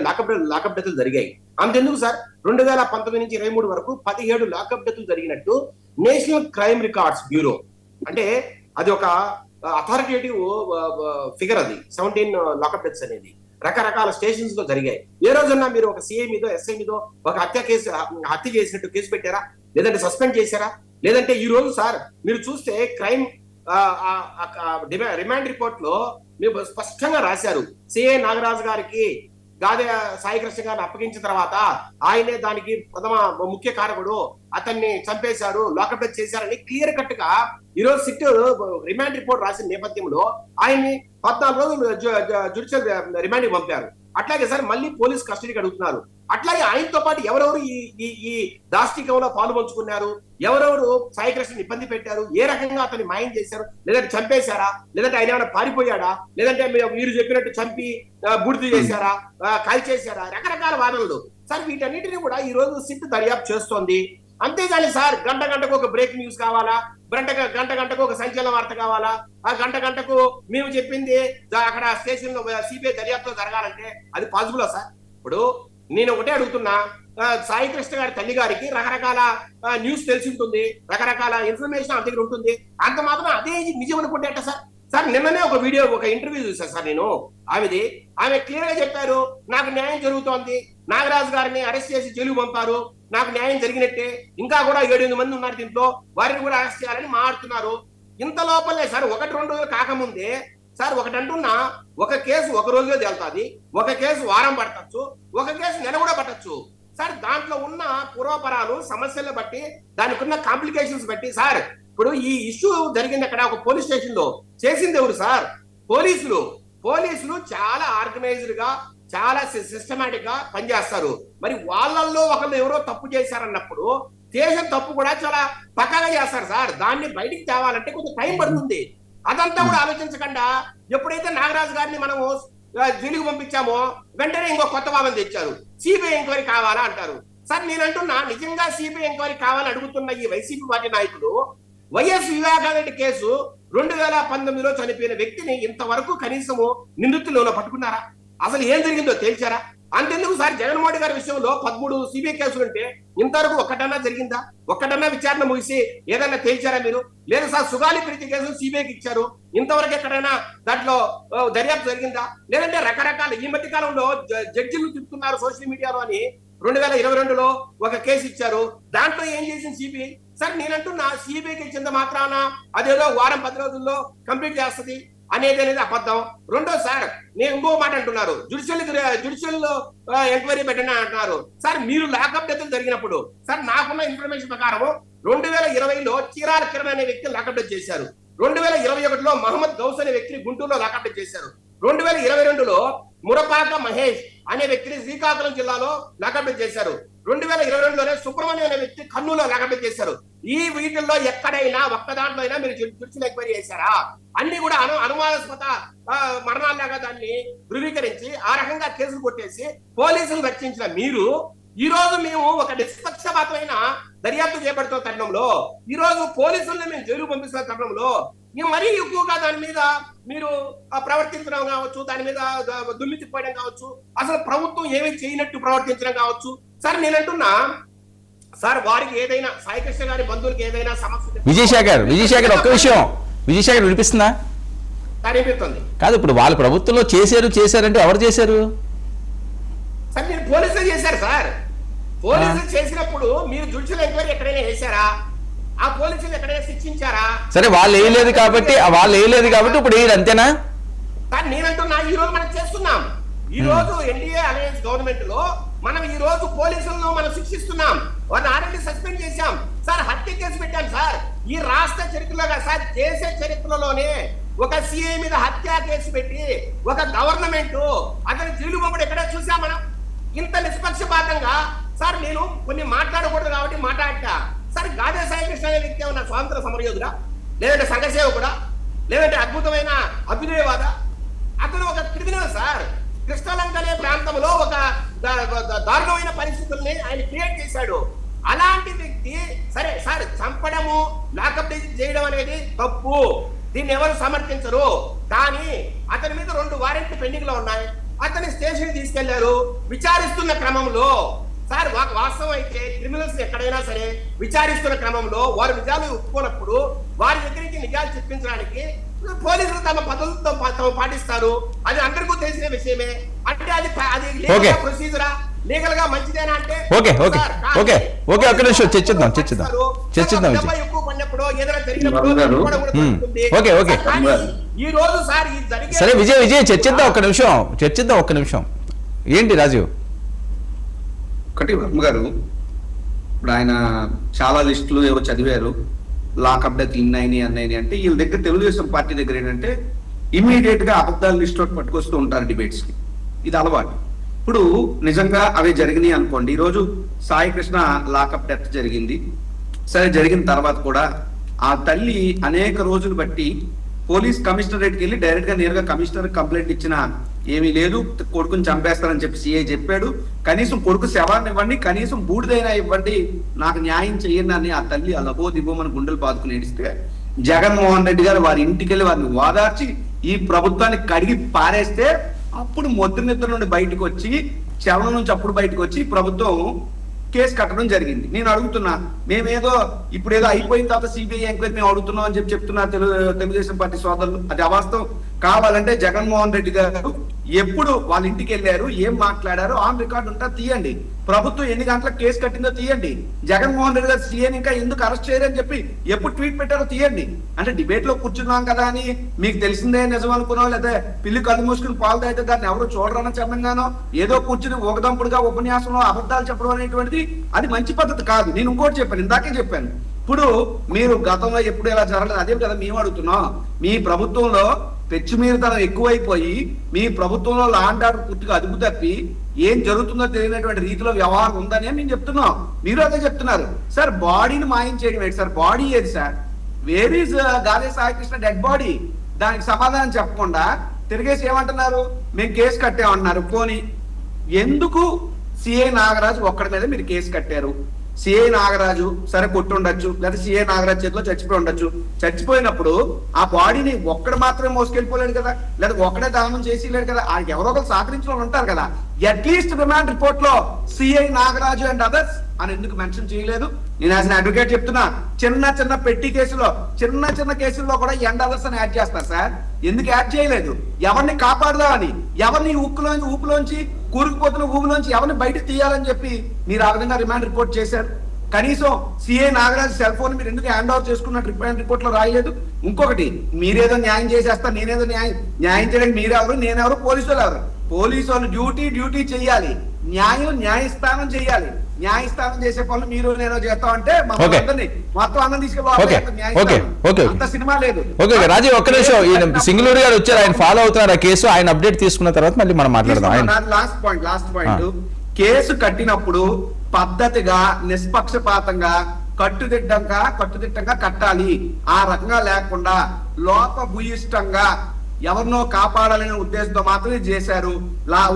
లాకప్ డెత్లు జరిగాయి. అంతెందుకు సార్, 2019 నుంచి 23 వరకు 17 లాకప్ డెత్లు జరిగినట్టు నేషనల్ క్రైమ్ రికార్డ్స్ బ్యూరో, అంటే అది ఒక అథారిటేటివ్ ఫిగర్, అది 17 లాకప్ డెత్స్ అనేది రకరకాల స్టేషన్స్ లో జరిగాయి. ఏ రోజున్నా మీరు ఒక సిఐ మీదో ఎస్ఐ మీదో ఒక హత్య చేసినట్టు కేసు పెట్టారా? లేదంటే సస్పెండ్ చేశారా? లేదంటే ఈ రోజు సార్ మీరు చూస్తే క్రైమ్ రిమాండ్ రిపోర్ట్ లో మీరు స్పష్టంగా రాశారు, సిఐ నాగరాజు గారికి గాదే సాయి కృష్ణ గారిని అప్పగించిన తర్వాత ఆయనే దానికి ప్రథమ ముఖ్య కారకుడు, అతన్ని చంపేశారు, లాకప్ డెత్ చేశారని క్లియర్ కట్ గా ఈరోజు సిట్ రిమాండ్ రిపోర్ట్ రాసిన నేపథ్యంలో ఆయన్ని 14 రోజులు జ్యుడిషియల్ రిమాండ్ పంపారు. అట్లాగే సార్ మళ్ళీ పోలీస్ కస్టడీకి అడుగుతున్నారు. అట్లాగే ఆయనతో పాటు ఎవరెవరు ఈ దాష్టికంలో పాల్పంచుకున్నారు, ఎవరెవరు సాయి కృష్ణని ఇబ్బంది పెట్టారు, ఏ రకంగా అతన్ని మాయం చేశారు, లేదంటే చంపేశారా, లేదంటే ఆయన ఏమైనా పారిపోయాడా, లేదంటే మీరు చెప్పినట్టు చంపి బూడిద చేశారా, కాల్ చేశారా, రకరకాల వాదనలు సార్. వీటన్నిటిని కూడా ఈ రోజు సిట్ దర్యాప్తు చేస్తోంది. అంతేగాని సార్ గంటకు ఒక బ్రేక్ న్యూస్ కావాలా, గంటకు ఒక సంచలన వార్త కావాలా, ఆ గంటకు మేము చెప్పింది అక్కడ స్టేషన్ లో సిబిఐ దర్యాప్తు జరగాలంటే అది పాసిబులా సార్? ఇప్పుడు నేను ఒకటే అడుగుతున్నా, సాయి కృష్ణ గారి తల్లి గారికి రకరకాల న్యూస్ తెలిసి ఉంటుంది, రకరకాల ఇన్ఫర్మేషన్ ఆమె దగ్గర ఉంటుంది. అంత మాత్రం అదే నిజం అనుకుంటే సార్? సార్ నిన్ననే ఒక ఇంటర్వ్యూ చూసాను సార్ నేను ఆమె క్లియర్ గా చెప్పారు, నాకు న్యాయం జరుగుతోంది, నాగరాజు గారిని అరెస్ట్ చేసి జైలు పంపారు, నాకు న్యాయం జరిగినట్టే, ఇంకా కూడా 7-8 మంది ఉన్నారు దీంట్లో, వారిని కూడా అరెస్ట్ చేయాలని మాట్లాడుతున్నారు. ఇంత లోపలే సార్ 1-2 రోజులు కాకముందే సార్ ఒకటంటున్నా, ఒక కేసు ఒక రోజులో తేలుతుంది, ఒక కేసు వారం పట్టచ్చు, ఒక కేసు నెల కూడా పట్టచ్చు సార్. దాంట్లో ఉన్న పూర్వపరాలు సమస్యలను బట్టి, దానికి ఉన్న కాంప్లికేషన్స్ బట్టి సార్, ఇప్పుడు ఈ ఇష్యూ జరిగింది అక్కడ ఒక పోలీస్ స్టేషన్ లో, చేసింది ఎవరు సార్? పోలీసులు చాలా ఆర్గనైజ్డ్ గా, చాలా సిస్టమాటిక్ గా పనిచేస్తారు. మరి వాళ్ళల్లో ఒకళ్ళు ఎవరో తప్పు చేశారన్నప్పుడు చేసిన తప్పు కూడా చాలా పక్కాగా చేస్తారు సార్. దాన్ని బయటికి తేవాలంటే కొంచెం టైం పడుతుంది. అదంతా కూడా ఆలోచించకుండా ఎప్పుడైతే నాగరాజు గారిని మనము జైలుకు పంపించామో వెంటనే ఇంకో కొత్త వాదన తెచ్చారు, సిబిఐ ఎంక్వైరీ కావాలా అంటారు. సార్ నేను అంటున్నా, నిజంగా సిబిఐ ఎంక్వైరీ కావాలని అడుగుతున్న ఈ వైసీపీ పార్టీ నాయకులు వైఎస్ వివేకానంద కేసు 2019లో చనిపోయిన వ్యక్తిని ఇంతవరకు కనీసము నిందితులను పట్టుకున్నారా? అసలు ఏం జరిగిందో తేల్చారా? అంతెందుకు సార్, జగన్మోహన్ గారి విషయంలో 13 సిబిఐ కేసులుంటే ఇంతవరకు ఒక్కటన్నా జరిగిందా? ఒక్కటన్నా విచారణ ముగిసి ఏదన్నా తేల్చారా మీరు? లేదు సార్, సుగాలి ప్రీతి కేసులు సిబిఐకి ఇచ్చారు, ఇంతవరకు ఎక్కడైనా దాంట్లో దర్యాప్తు జరిగిందా? లేదంటే రకరకాల ఈ మధ్య కాలంలో జడ్జిలు తిప్పుతున్నారు సోషల్ మీడియాలో అని 2022లో ఒక కేసు ఇచ్చారు, దాంట్లో ఏం చేసింది సిబిఐ? సార్ నేనంటున్నా, సిబిఐకి ఇచ్చింది మాత్రాన అదేదో 1-10 రోజుల్లో కంప్లీట్ చేస్తుంది అనేది అబద్ధం. రెండో సార్, నేను ఇంకో మాట అంటున్నారు, జ్యుడిషియల్ ఎంక్వైరీ పెట్టండి అంటున్నారు. సార్ మీరు లాకప్ డెత్ జరిగినప్పుడు సార్ నాకున్న ఇన్ఫర్మేషన్ ప్రకారం 2020లో చీరాల కిరణ్ అనే వ్యక్తిని లాకప్ డెత్ చేశారు, 2021లో మహమ్మద్ గౌస్ అనే వ్యక్తిని గుంటూరులో లాకప్ డెత్ చేశారు, 2022లో మురపాక మహేష్ అనే వ్యక్తిని శ్రీకాకుళం జిల్లాలో లాకప్ డెత్ చేశారు, 2022లోనే సుబ్రహ్మణ్యం అనే వ్యక్తి కర్నూలులో లాకప్ డెత్ చేశారు. ఈ వీటిల్లో ఎక్కడైనా ఒక్క దాంట్లో అయినా మీరు జ్యుడిషియల్ ఎంక్వైరీ చేశారా? అన్ని కూడా అనుమానాస్పద మరణాల్లాగా దాన్ని ధృవీకరించి ఆ రకంగా కేసులు కొట్టేసి పోలీసులు రక్షించిన మీరు ఈ రోజు మేము ఒక నిష్పక్షపాతమైన దర్యాప్తు చేపడుతున్న తరుణంలో, ఈ రోజు పోలీసుల్ని మేము జైలు పంపిస్తున్న తరుణంలో మరీ ఎక్కువగా దాని మీద మీరు ప్రవర్తించడం కావచ్చు, దాని మీద దుమ్మి తిప్పడం కావచ్చు, అసలు ప్రభుత్వం ఏమీ చేయనట్టు ప్రవర్తించడం కావచ్చు. సార్ నేనంటున్నా సార్, వారికి ఏదైనా సాయి కృష్ణ గారి బంధువులకి ఏదైనా సమస్య విజయశేఖర్ ఒక్క విషయం, విజయశేఖర్ వినిపిస్తుందా? అనిపిస్తుంది కాదు, ఇప్పుడు వాళ్ళ ప్రభుత్వంలో చేశారంటే ఎవరు చేశారు సార్? నేను పోలీసులు చేశారు సార్. పోలీసులు చేసినప్పుడు మీరు జ్యుడిషియల్ ఎంక్వైరీ ఎక్కడైనా చేశారా? ఆ పోలీసులు ఎక్కడైనా శిక్షించారా? సరే, వాళ్ళు వేయలేదు కాబట్టి ఇప్పుడు అంతేనా? కానీ నేనంటున్నా ఈ రోజు మనం చేస్తున్నాం. ఈ రోజు ఎన్డీఏ అలయన్స్ గవర్నమెంట్ లో మనం ఈ రోజు పోలీసులను మనం శిక్షిస్తున్నాం. వారిని ఆల్రెడీ సస్పెండ్ చేశాం సార్, హత్య కేసు పెట్టాం సార్. ఈ రాష్ట్ర చరిత్రలో సార్, దేశ చరిత్రలోనే ఒక సిఐ మీద హత్య కేసు పెట్టి ఒక గవర్నమెంట్ అతని జైలు పంపడం ఎక్కడ చూసాం మనం? ఇంత నిష్పక్షపాతంగా సార్, నేను కొన్ని మాట్లాడకూడదు కాబట్టి మాట్లాడతా సార్. గాదే సాయికృష్ణ అనే వ్యక్తి ఏమన్నా స్వాతంత్ర సమరయోధుడా, లేదంటే సంఘసేవకుడా, లేదంటే అద్భుతమైన అభ్యుదయవాద? అతను ఒక క్రిమినల్ సార్. కృష్ణలంక అనే ప్రాంతంలో ఒక దారుణమైన పరిస్థితుల్ని ఆయన క్రియేట్ చేశాడు. అలాంటి వ్యక్తి సరే సార్, చంపడము, లాకప్ చేయడం అనేది తప్పు, దీన్ని ఎవరు సమర్థించరు. కానీ అతని మీద 2 వారెంట్లు పెండింగ్ లో ఉన్నాయి. అతని స్టేషన్ తీసుకెళ్లారు. విచారిస్తున్న క్రమంలో సార్, వాస్తవం అయితే క్రిమినల్స్ ఎక్కడైనా సరే విచారిస్తున్న క్రమంలో వారు నిజాలు ఒప్పుకోనప్పుడు వారి దగ్గర నుంచి నిజాలు చెప్పించడానికి పోలీసులు తమ పద్ధతులతో పాటిస్తారు. అది అందరికీ తెలిసిన విషయమే. అంటే అది లీగల్ ప్రొసీజరా, లీగల్ గా మంచిదేనా అంటే ఓకే ఒక్క నిమిషం చర్చిద్దాం ఎక్కువ పడినప్పుడు ఏదైనా జరిగినప్పుడు ఈ రోజు సార్ ఇది జరిగే. సరే విజయ్ చర్చిద్దాం ఒక్క నిమిషం. ఏంటి రాజీవ్? ఒకటి వర్మ గారు, ఇప్పుడు ఆయన చాలా లిస్టులు ఏవో చదివారు, లాకప్ డెత్ ఇన్నైని అన్నైని అంటే వీళ్ళ దగ్గర తెలుగుదేశం పార్టీ దగ్గర ఏంటంటే ఇమీడియట్ గా అబద్ధాల లిస్ట్ ఒకటి పట్టుకొస్తూ ఉంటారు డిబేట్స్ కి. ఇది అలవాటు. ఇప్పుడు నిజంగా అవి జరిగినాయి అనుకోండి. ఈరోజు సాయి కృష్ణ లాకప్ డెత్ జరిగింది. సరే, జరిగిన తర్వాత కూడా ఆ తల్లి అనేక రోజులు బట్టి పోలీస్ కమిషనరేట్కి వెళ్ళి డైరెక్ట్ గా నేరుగా కమిషనర్ కంప్లైంట్ ఇచ్చిన ఏమీ లేదు, కొడుకుని చంపేస్తారని చెప్పి సిఐ చెప్పాడు. కనీసం కొడుకు శవాన్ని ఇవ్వండి, కనీసం బూడిదైనా ఇవ్వండి, నాకు న్యాయం చెయ్యండి అని ఆ తల్లి అలబో దిబోమని గుండెలు పాదుకుని ఏడిస్తే జగన్మోహన్ రెడ్డి గారు వారి ఇంటికి వెళ్ళి వారిని ఓదార్చి ఈ ప్రభుత్వాన్ని కడిగి పారేస్తే అప్పుడు మొద్దు నిద్ర నుండి బయటకు వచ్చి, శవం నుంచి అప్పుడు బయటకు వచ్చి ప్రభుత్వం కేసు కట్టడం జరిగింది. నేను అడుగుతున్నా, మేమేదో ఇప్పుడు ఏదో అయిపోయిన తర్వాత సిబిఐ ఎంక్వైరీ మేము అడుగుతున్నాం అని చెప్తున్నారు తెలుగుదేశం పార్టీ సోదరులు. అది అవాస్తవం. కావాలంటే జగన్మోహన్ రెడ్డి గారు ఎప్పుడు వాళ్ళ ఇంటికి వెళ్ళారు, ఏం మాట్లాడారు ఆన్ రికార్డు ఉంటా తీయండి. ప్రభుత్వం ఎన్ని గంటలకు కేసు కట్టిందో తీయండి. జగన్మోహన్ రెడ్డి గారు సీఎని ఇంకా ఎందుకు అరెస్ట్ చేయరని చెప్పి ఎప్పుడు ట్వీట్ పెట్టారో తీయండి. అంటే డిబేట్ లో కూర్చున్నాం కదా అని మీకు తెలిసిందే నిజం అనుకున్నాం, లేదా పిల్లి కళ్ళు మూసుకుని పాలు తాగితే దాన్ని ఎవరు చూడరని చెప్పంగానో ఏదో కూర్చుని ఒకదంపుడుగా ఉపన్యాసంలో అబద్ధాలు చెప్పడం అనేటువంటిది అది మంచి పద్ధతి కాదు. నేను ఇంకోటి చెప్పాను, ఇందాకే చెప్పాను. ఇప్పుడు మీరు గతంలో ఎప్పుడు ఇలా జరగలేదు, అదే కదా మేము అడుగుతున్నాం. మీ ప్రభుత్వంలో పెచ్చుమీరతనం ఎక్కువైపోయి మీ ప్రభుత్వంలో లా అండ్ ఆర్డర్ పూర్తిగా అదుపు తప్పి ఏం జరుగుతుందో తెలియనటువంటి రీతిలో వ్యవహారం ఉందని మేము చెప్తున్నాం. మీరు అదే చెప్తున్నారు. సార్, బాడీని మాయం చేయడం ఏంటి సార్? బాడీ ఏది sir? Where is Gade Saikrishna dead body? దానికి సమాధానం చెప్పకుండా తిరిగేసి ఏమంటున్నారు, మేము కేసు కట్టామన్నారు. పోనీ ఎందుకు సిఐ నాగరాజు ఒక్కడి మీద మీరు కేసు కట్టారు? సిఐ నాగరాజు సరే కొట్టుండొచ్చు, లేదా సిఐ నాగరాజు చేతిలో చచ్చిపోయి ఉండొచ్చు. చచ్చిపోయినప్పుడు ఆ బాడీని ఒక్కడు మాత్రమే మోసుకెళ్ళిపోలేడు కదా, లేదా ఒక్కడే దహనం చేసి లేడు కదా, ఆయనకి ఎవరో ఒకరు సహకరించిన వాళ్ళు ఉంటారు కదా. అట్లీస్ట్ రిమాండ్ రిపోర్ట్ లో సిఐ నాగరాజు అండ్ అదర్స్ అని ఎందుకు మెన్షన్ చేయలేదు? నేను యాజ్ అడ్వకేట్ చెప్తున్నా, చిన్న పెట్టి కేసులో చిన్న కేసుల్లో కూడా ఎండ్ అదర్స్ అని యాడ్ చేస్తారు సార్. ఎందుకు యాడ్ చేయలేదు? ఎవరిని కాపాడదామని, ఎవరిని ఊపులోంచి కూరుకుపోతున్న ఊపులోంచి ఎవరిని బయటకు తీయాలని చెప్పి మీరు ఆ విధంగా రిమాండ్ రిపోర్ట్ చేశారు. కనీసం సిఐ నాగరాజు సెల్ ఫోన్ మీరు ఎందుకు హ్యాండ్ ఓవర్ చేసుకున్నట్టు రిమాండ్ రిపోర్ట్ లో రాయలేదు? ఇంకొకటి, మీరేదో న్యాయం చేసేస్తా, నేనేదో న్యాయం చేయడానికి మీరెవరు, నేనెవరు, పోలీసు వాళ్ళు ఎవరు? పోలీసు వాళ్ళు డ్యూటీ చెయ్యాలి, న్యాయస్థానం చెయ్యాలి. న్యాయస్థానం చేసే పనులు మీరు నేను చేస్తా అంటే మొత్తం అందరం తీసుకెళ్ళి అంత సినిమా లేదు. రాజీవ్ ఒక్క నిమిషం, సింగళూరు గారు వచ్చారు, ఆయన ఫాలో అవుతున్నారు ఆ కేసు. ఆయన అప్డేట్ తీసుకున్న తర్వాత మళ్ళీ మనం మాట్లాడదాం. లాస్ట్ పాయింట్ కేసు కట్టినప్పుడు పద్ధతిగా నిష్పక్షపాతంగా కట్టుదిట్టంగా కట్టాలి. ఆ రకంగా లేకుండా లోపభూయిష్టంగా ఎవరినో కాపాడాలనే ఉద్దేశంతో మాత్రమే చేశారు.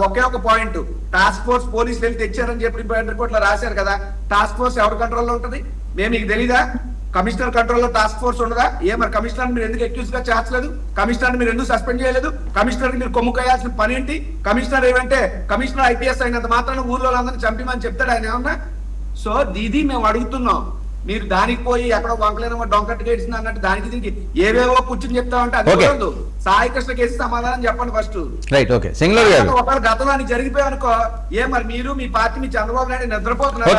ఒకే ఒక పాయింట్, టాస్క్ ఫోర్స్ పోలీసులు వెళ్ళి తెచ్చారని చెప్పి రిపోర్ట్ లో రాశారు కదా. టాస్క్ ఫోర్స్ ఎవరి కంట్రోల్లో ఉంటది? మీకు తెలీదా? కమిషనర్ కంట్రోల్లో టాస్క్ ఫోర్స్ ఉండదా? మరి కమిషనర్ మీరు ఎందుకు అక్యూజ్ గా చేర్చలేదు? కమిషనర్ మీరు ఎందుకు సస్పెండ్ చేయలేదు? కమిషనర్ మీరు కొమ్ము కాయాల్సిన పని ఏంటి? కమిషనర్ ఏమంటే కమిషనర్ ఐపీఎస్ అయినంత మాత్రాన ఊర్లో అందరినీ చంపిమని చెప్తాడు ఆయన ఏమన్నా? సో దీది మేము అడుగుతున్నాం. మీరు దానికి పోయి ఎక్కడో వంకలేనో డొంకట్టు కేసింది అన్నట్టు దానికి దీనికి ఏవేవో కూర్చుని చెప్తామంటే అది ఉండదు. సాయి కృష్ణ కేసు సమాధానం చెప్పండి ఫస్ట్. ఒకవేళ గతంలో అని జరిగిపోయి అనుకో, మరి మీరు మీ పార్టీ మీ చంద్రబాబు నాయుడు నిద్రపోతున్నారు.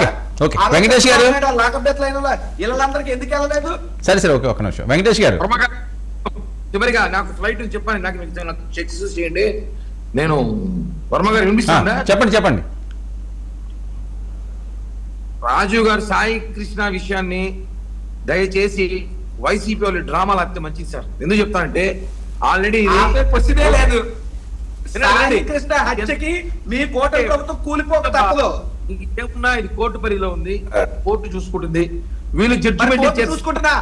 లాకప్ డెత్ లైన్ ఇళ్ళందరికీ ఎందుకు వెళ్ళలేదు? సరే ఒక నిమిషం వెంకటేష్ గారు. చివరిగా నాకు ఫ్లైట్ చెప్పాను, నాకు చెక్స్ చేయండి. నేను వర్మ గారు వినిపిస్తుందా? చెప్పండి. రాజీవ్ గారు సాయి కృష్ణ విషయాన్ని దయచేసి వైసీపీ వాళ్ళు డ్రామాలు ఆపితే మంచిది సార్. ఎందుకు చెప్తానంటే ఆల్రెడీ క్వశ్చనే లేదు. సాయి కృష్ణ హత్యకి మీ కోట ప్రభుత్వం కూలిపోక తప్పదు. ఏమున్నా ఇది కోర్టు పరిధిలో ఉంది, కోర్టు చూసుకుంటుంది. వీళ్ళు జడ్జిమెంట్ చూసుకుంటున్నా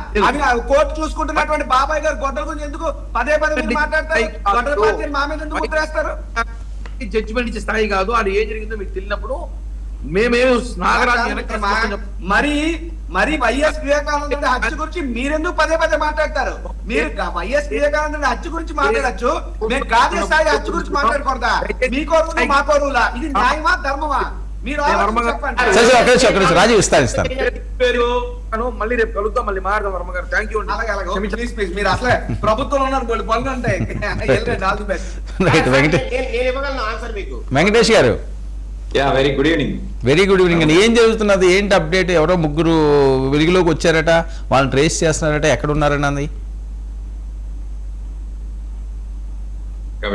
కోర్టు చూసుకుంటున్నటువంటి బాబాయ్ గారు గొడ్డల గురించి ఎందుకు పదే మీరు మాట్లాడతారు? గొడ్డల పార్టీని మా మీద ఎందుకు ముద్రేస్తారు? జడ్జిమెంట్ ఇచ్చే స్థాయి కాదు. అది ఏం జరిగిందో మీకు తెలియనప్పుడు మేమేం నాగరాజు మరి వైఎస్ వివేకానందుడి హత్య గురించి మీరెందుకు పదే మాట్లాడతారు? మీరు వైఎస్ వివేకానందుడి హత్య గురించి మాట్లాడచ్చు, మేము గాంధీ స్థాయి హత్య గురించి మాట్లాడకూడదా? మీకో రూలు మాకో రూలా? ఇది న్యాయమా ధర్మమా? మీరు చెప్పండి. రాజు ఇస్తాను. మళ్ళీ రేపు కలుద్దాం, మళ్ళీ మాట్లాడదాం. వర్మ గారు థ్యాంక్ యూ. ప్లీజ్ మీరు అసలే ప్రభుత్వంలో ఉన్నారు, కొన్ని పనులు ఉంటాయి. వెంకటేష్ గారు, very good evening. Very good evening అండి. ఏం జరుగుతున్నది, ఏంటి అప్డేట్? ఎవరో ముగ్గురు వెలుగులోకి వచ్చారట, వాళ్ళని ట్రేస్ చేస్తున్నారట, ఎక్కడ ఉన్నారన్నది?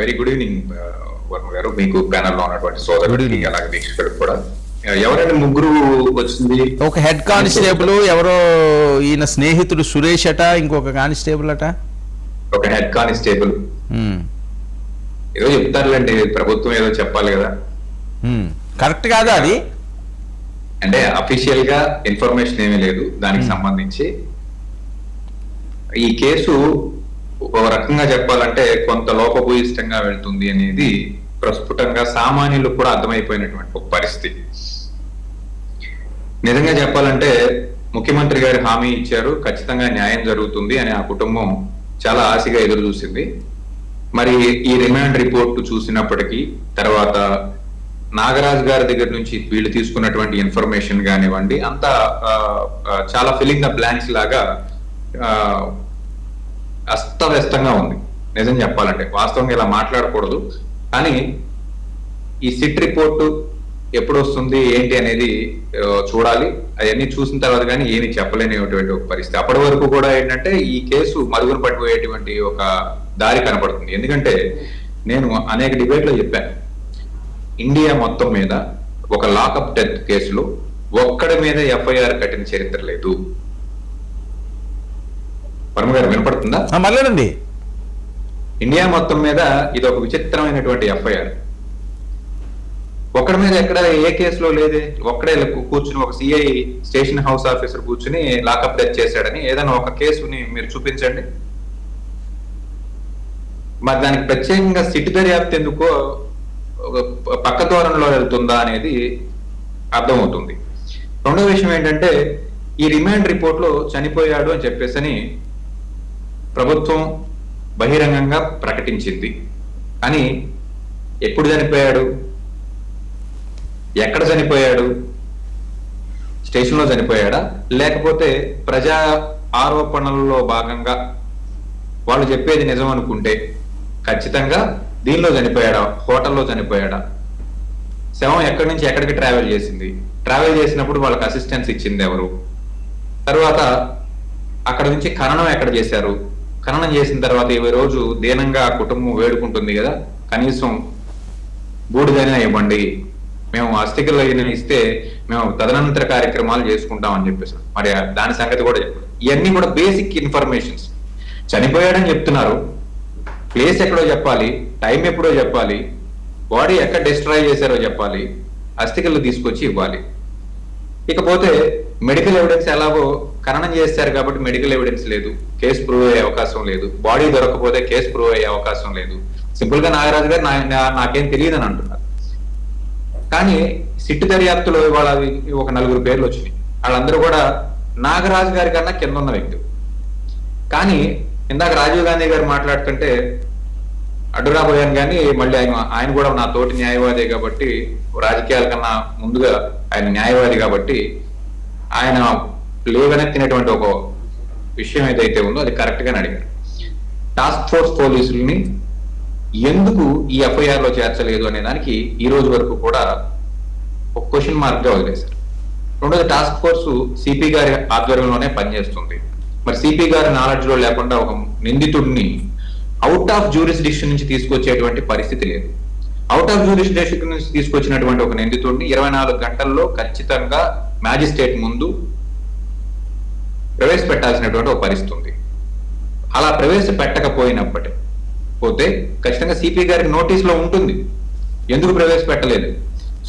వెరీ గుడ్ ఈవినింగ్ వర్మ గారు, మీకు ప్యానల్ లో ఉన్నటువంటి సోదరుడికి అలాగే వీక్షకులకు కూడా. ఎవరైనా ముగ్గురు వచ్చింది, ఒక హెడ్ కానిస్టేబుల్, ఎవరో ఈయన స్నేహితుడు సురేష్ అట, ఇంకొక కానిస్టేబుల్ అట. ఒక హెడ్ కానిస్టేబుల్ ఏదో చెప్తారులేండి, ప్రభుత్వం ఏదో చెప్పాలి కదా. కరెక్ట్ కాదా అది? అంటే అఫీషియల్ గా ఇన్ఫర్మేషన్ ఏమీ లేదు దానికి సంబంధించి. ఈ కేసు ఒక రకంగా చెప్పాలంటే కొంత లోపభూయిష్టంగా వెళ్తుంది అనేది ప్రస్ఫుటంగా సామాన్యులకు కూడా అర్థమైపోయినటువంటి ఒక పరిస్థితి. నిజంగా చెప్పాలంటే ముఖ్యమంత్రి గారు హామీ ఇచ్చారు, ఖచ్చితంగా న్యాయం జరుగుతుంది అని ఆ కుటుంబం చాలా ఆశగా ఎదురు చూసింది. మరి ఈ రిమాండ్ రిపోర్ట్ చూసినప్పటికీ, తర్వాత నాగరాజ్ గారి దగ్గర నుంచి వీళ్ళు తీసుకున్నటువంటి ఇన్ఫర్మేషన్ కానివ్వండి, అంతా చాలా ఫిల్లింగ్ ద బ్లాంక్స్ లాగా అస్తవ్యస్తంగా ఉంది. నిజం చెప్పాలంటే వాస్తవంగా ఇలా మాట్లాడకూడదు, కానీ ఈ సిట్ రిపోర్టు ఎప్పుడు వస్తుంది ఏంటి అనేది చూడాలి. అవన్నీ చూసిన తర్వాత కానీ ఏమి చెప్పలేనిటువంటి ఒక పరిస్థితి. అప్పటి వరకు కూడా ఏంటంటే ఈ కేసు మరుగున పడిపోయేటువంటి ఒక దారి కనపడుతుంది. ఎందుకంటే నేను అనేక డిబేట్లో చెప్పాను, ఇండియా మొత్తం మీద ఒక లాకప్ డెత్ కేసులో ఒక్కడి మీద ఎఫ్ఐఆర్ కట్టిన చరిత్ర లేదు. వర్మ గారు వినపడుతుందా? మళ్ళీ ఇండియా మొత్తం మీద ఇది ఒక విచిత్రమైనటువంటి ఎఫ్ఐఆర్. ఒక్కడి మీద ఎక్కడ ఏ కేసులో లేదే. ఒక్కడే కూర్చుని ఒక సిఐ స్టేషన్ హౌస్ ఆఫీసర్ కూర్చుని లాకప్ డెత్ చేశాడని ఏదైనా ఒక కేసుని మీరు చూపించండి. మరి దానికి ప్రత్యేకంగా సిట్ దర్యాప్తు ఎందుకో పక్క దూరంలో వెళ్తుందా అనేది అర్థమవుతుంది. రెండో విషయం ఏంటంటే ఈ రిమాండ్ రిపోర్ట్ లో చనిపోయాడు అని చెప్పేసి ప్రభుత్వం బహిరంగంగా ప్రకటించింది. కానీ ఎప్పుడు చనిపోయాడు, ఎక్కడ చనిపోయాడు, స్టేషన్లో చనిపోయాడా, లేకపోతే ప్రజా ఆరోపణలలో భాగంగా వాళ్ళు చెప్పేది నిజం అనుకుంటే ఖచ్చితంగా దీనిలో చనిపోయాడా, హోటల్లో చనిపోయాడా, శవం ఎక్కడి నుంచి ఎక్కడికి ట్రావెల్ చేసింది, ట్రావెల్ చేసినప్పుడు వాళ్ళకి అసిస్టెన్స్ ఇచ్చింది ఎవరు, తర్వాత అక్కడ నుంచి ఖననం ఎక్కడ చేశారు, ఖననం చేసిన తర్వాత ఈ రోజు దీనంగా కుటుంబం వేడుకుంటుంది కదా, కనీసం బూడిదైనా ఇవ్వండి, మేము అస్థికలు ఇస్తే మేము తదనంతర కార్యక్రమాలు చేసుకుంటామని చెప్పేసి మరి దాని సంగతి కూడా చెప్పారు. ఇవన్నీ కూడా బేసిక్ ఇన్ఫర్మేషన్స్. చనిపోయాడని చెప్తున్నారు, ప్లేస్ ఎక్కడో చెప్పాలి, టైం ఎప్పుడో చెప్పాలి, బాడీ ఎక్కడ డిస్ట్రాయ్ చేశారో చెప్పాలి, అస్థికలు తీసుకొచ్చి ఇవ్వాలి. ఇకపోతే మెడికల్ ఎవిడెన్స్ ఎలాగో ఖననం చేశారు కాబట్టి మెడికల్ ఎవిడెన్స్ లేదు, కేసు ప్రూవ్ అయ్యే అవకాశం లేదు, బాడీ దొరకకపోతే కేసు ప్రూవ్ అయ్యే అవకాశం లేదు. సింపుల్ గా నాగరాజు గారు నాకేం తెలియదు అని అంటున్నారు. కానీ సిట్టు దర్యాప్తులో ఇవాళ ఒక 4 పేర్లు వచ్చినాయి. వాళ్ళందరూ కూడా నాగరాజు గారి కన్నా కింద ఉన్న వ్యక్తులు. కానీ ఇందాక రాజీవ్ గాంధీ గారు మాట్లాడుతుంటే అడ్డురాబోయాను కానీ మళ్ళీ ఆయన కూడా నా తోటి న్యాయవాది కాబట్టి, రాజకీయాల కన్నా ముందుగా ఆయన న్యాయవాది కాబట్టి ఆయన లేవనెత్తినటువంటి ఒక విషయం ఏదైతే ఉందో అది కరెక్ట్ గానే అడిగారు. టాస్క్ ఫోర్స్ పోలీసుల్ని ఎందుకు ఈ ఎఫ్ఐఆర్ లో చేర్చలేదు అనే దానికి ఈ రోజు వరకు కూడా ఒక క్వశ్చన్ మార్క్ గా వదిలేశారు. రెండోది, టాస్క్ ఫోర్స్ సిపి గారి ఆధ్వర్యంలోనే పనిచేస్తుంది. మరి సిపి గారి నాలెడ్జ్ లో లేకుండా ఒక నిందితుడిని అవుట్ ఆఫ్ జ్యూరిస్డిక్షన్ నుంచి తీసుకొచ్చేటువంటి పరిస్థితి లేదు. అవుట్ ఆఫ్ జ్యూరిస్డిక్షన్ నుంచి తీసుకొచ్చినటువంటి ఒక నిందితుడిని 24 గంటల్లో ఖచ్చితంగా మ్యాజిస్ట్రేట్ ముందు ప్రవేశపెట్టాల్సినటువంటి ఒక పరిస్థితి ఉంది. అలా ప్రవేశపెట్టకపోతే ఖచ్చితంగా సిపి గారికి నోటీసులో ఉంటుంది ఎందుకు ప్రవేశపెట్టలేదు.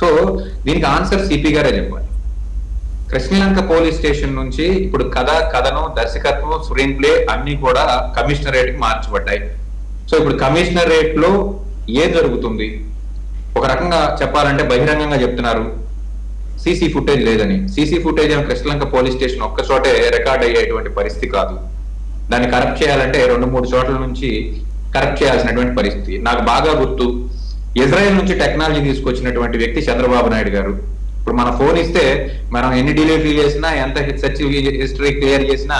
సో దీనికి ఆన్సర్ సిపి గారే చెప్పాలి. కృష్ణలంక పోలీస్ స్టేషన్ నుంచి ఇప్పుడు కథనం, దర్శకత్వం, స్క్రీన్ ప్లే అన్ని కూడా కమిషనరేట్ కి మార్చబడ్డాయి. సో ఇప్పుడు కమిషనరేట్ లో ఏం జరుగుతుంది? ఒక రకంగా చెప్పాలంటే బహిరంగంగా చెప్తున్నారు సీసీ ఫుటేజ్ లేదని. సీసీ ఫుటేజ్ ఏమో కృష్ణలంక పోలీస్ స్టేషన్ ఒక్క చోటే రికార్డ్ అయ్యేటువంటి పరిస్థితి కాదు. దాన్ని కరప్ట్ చేయాలంటే 2-3 చోట్ల నుంచి కరప్ట్ చేయాల్సినటువంటి పరిస్థితి. నాకు బాగా గుర్తు, ఇజ్రాయెల్ నుంచి టెక్నాలజీ తీసుకొచ్చినటువంటి వ్యక్తి చంద్రబాబు నాయుడు గారు. ఇప్పుడు మన ఫోన్ ఇస్తే మనం ఎన్ని డిలీట్లు చేసినా, ఎంత సెర్చ్ హిస్టరీ క్లియర్ చేసినా,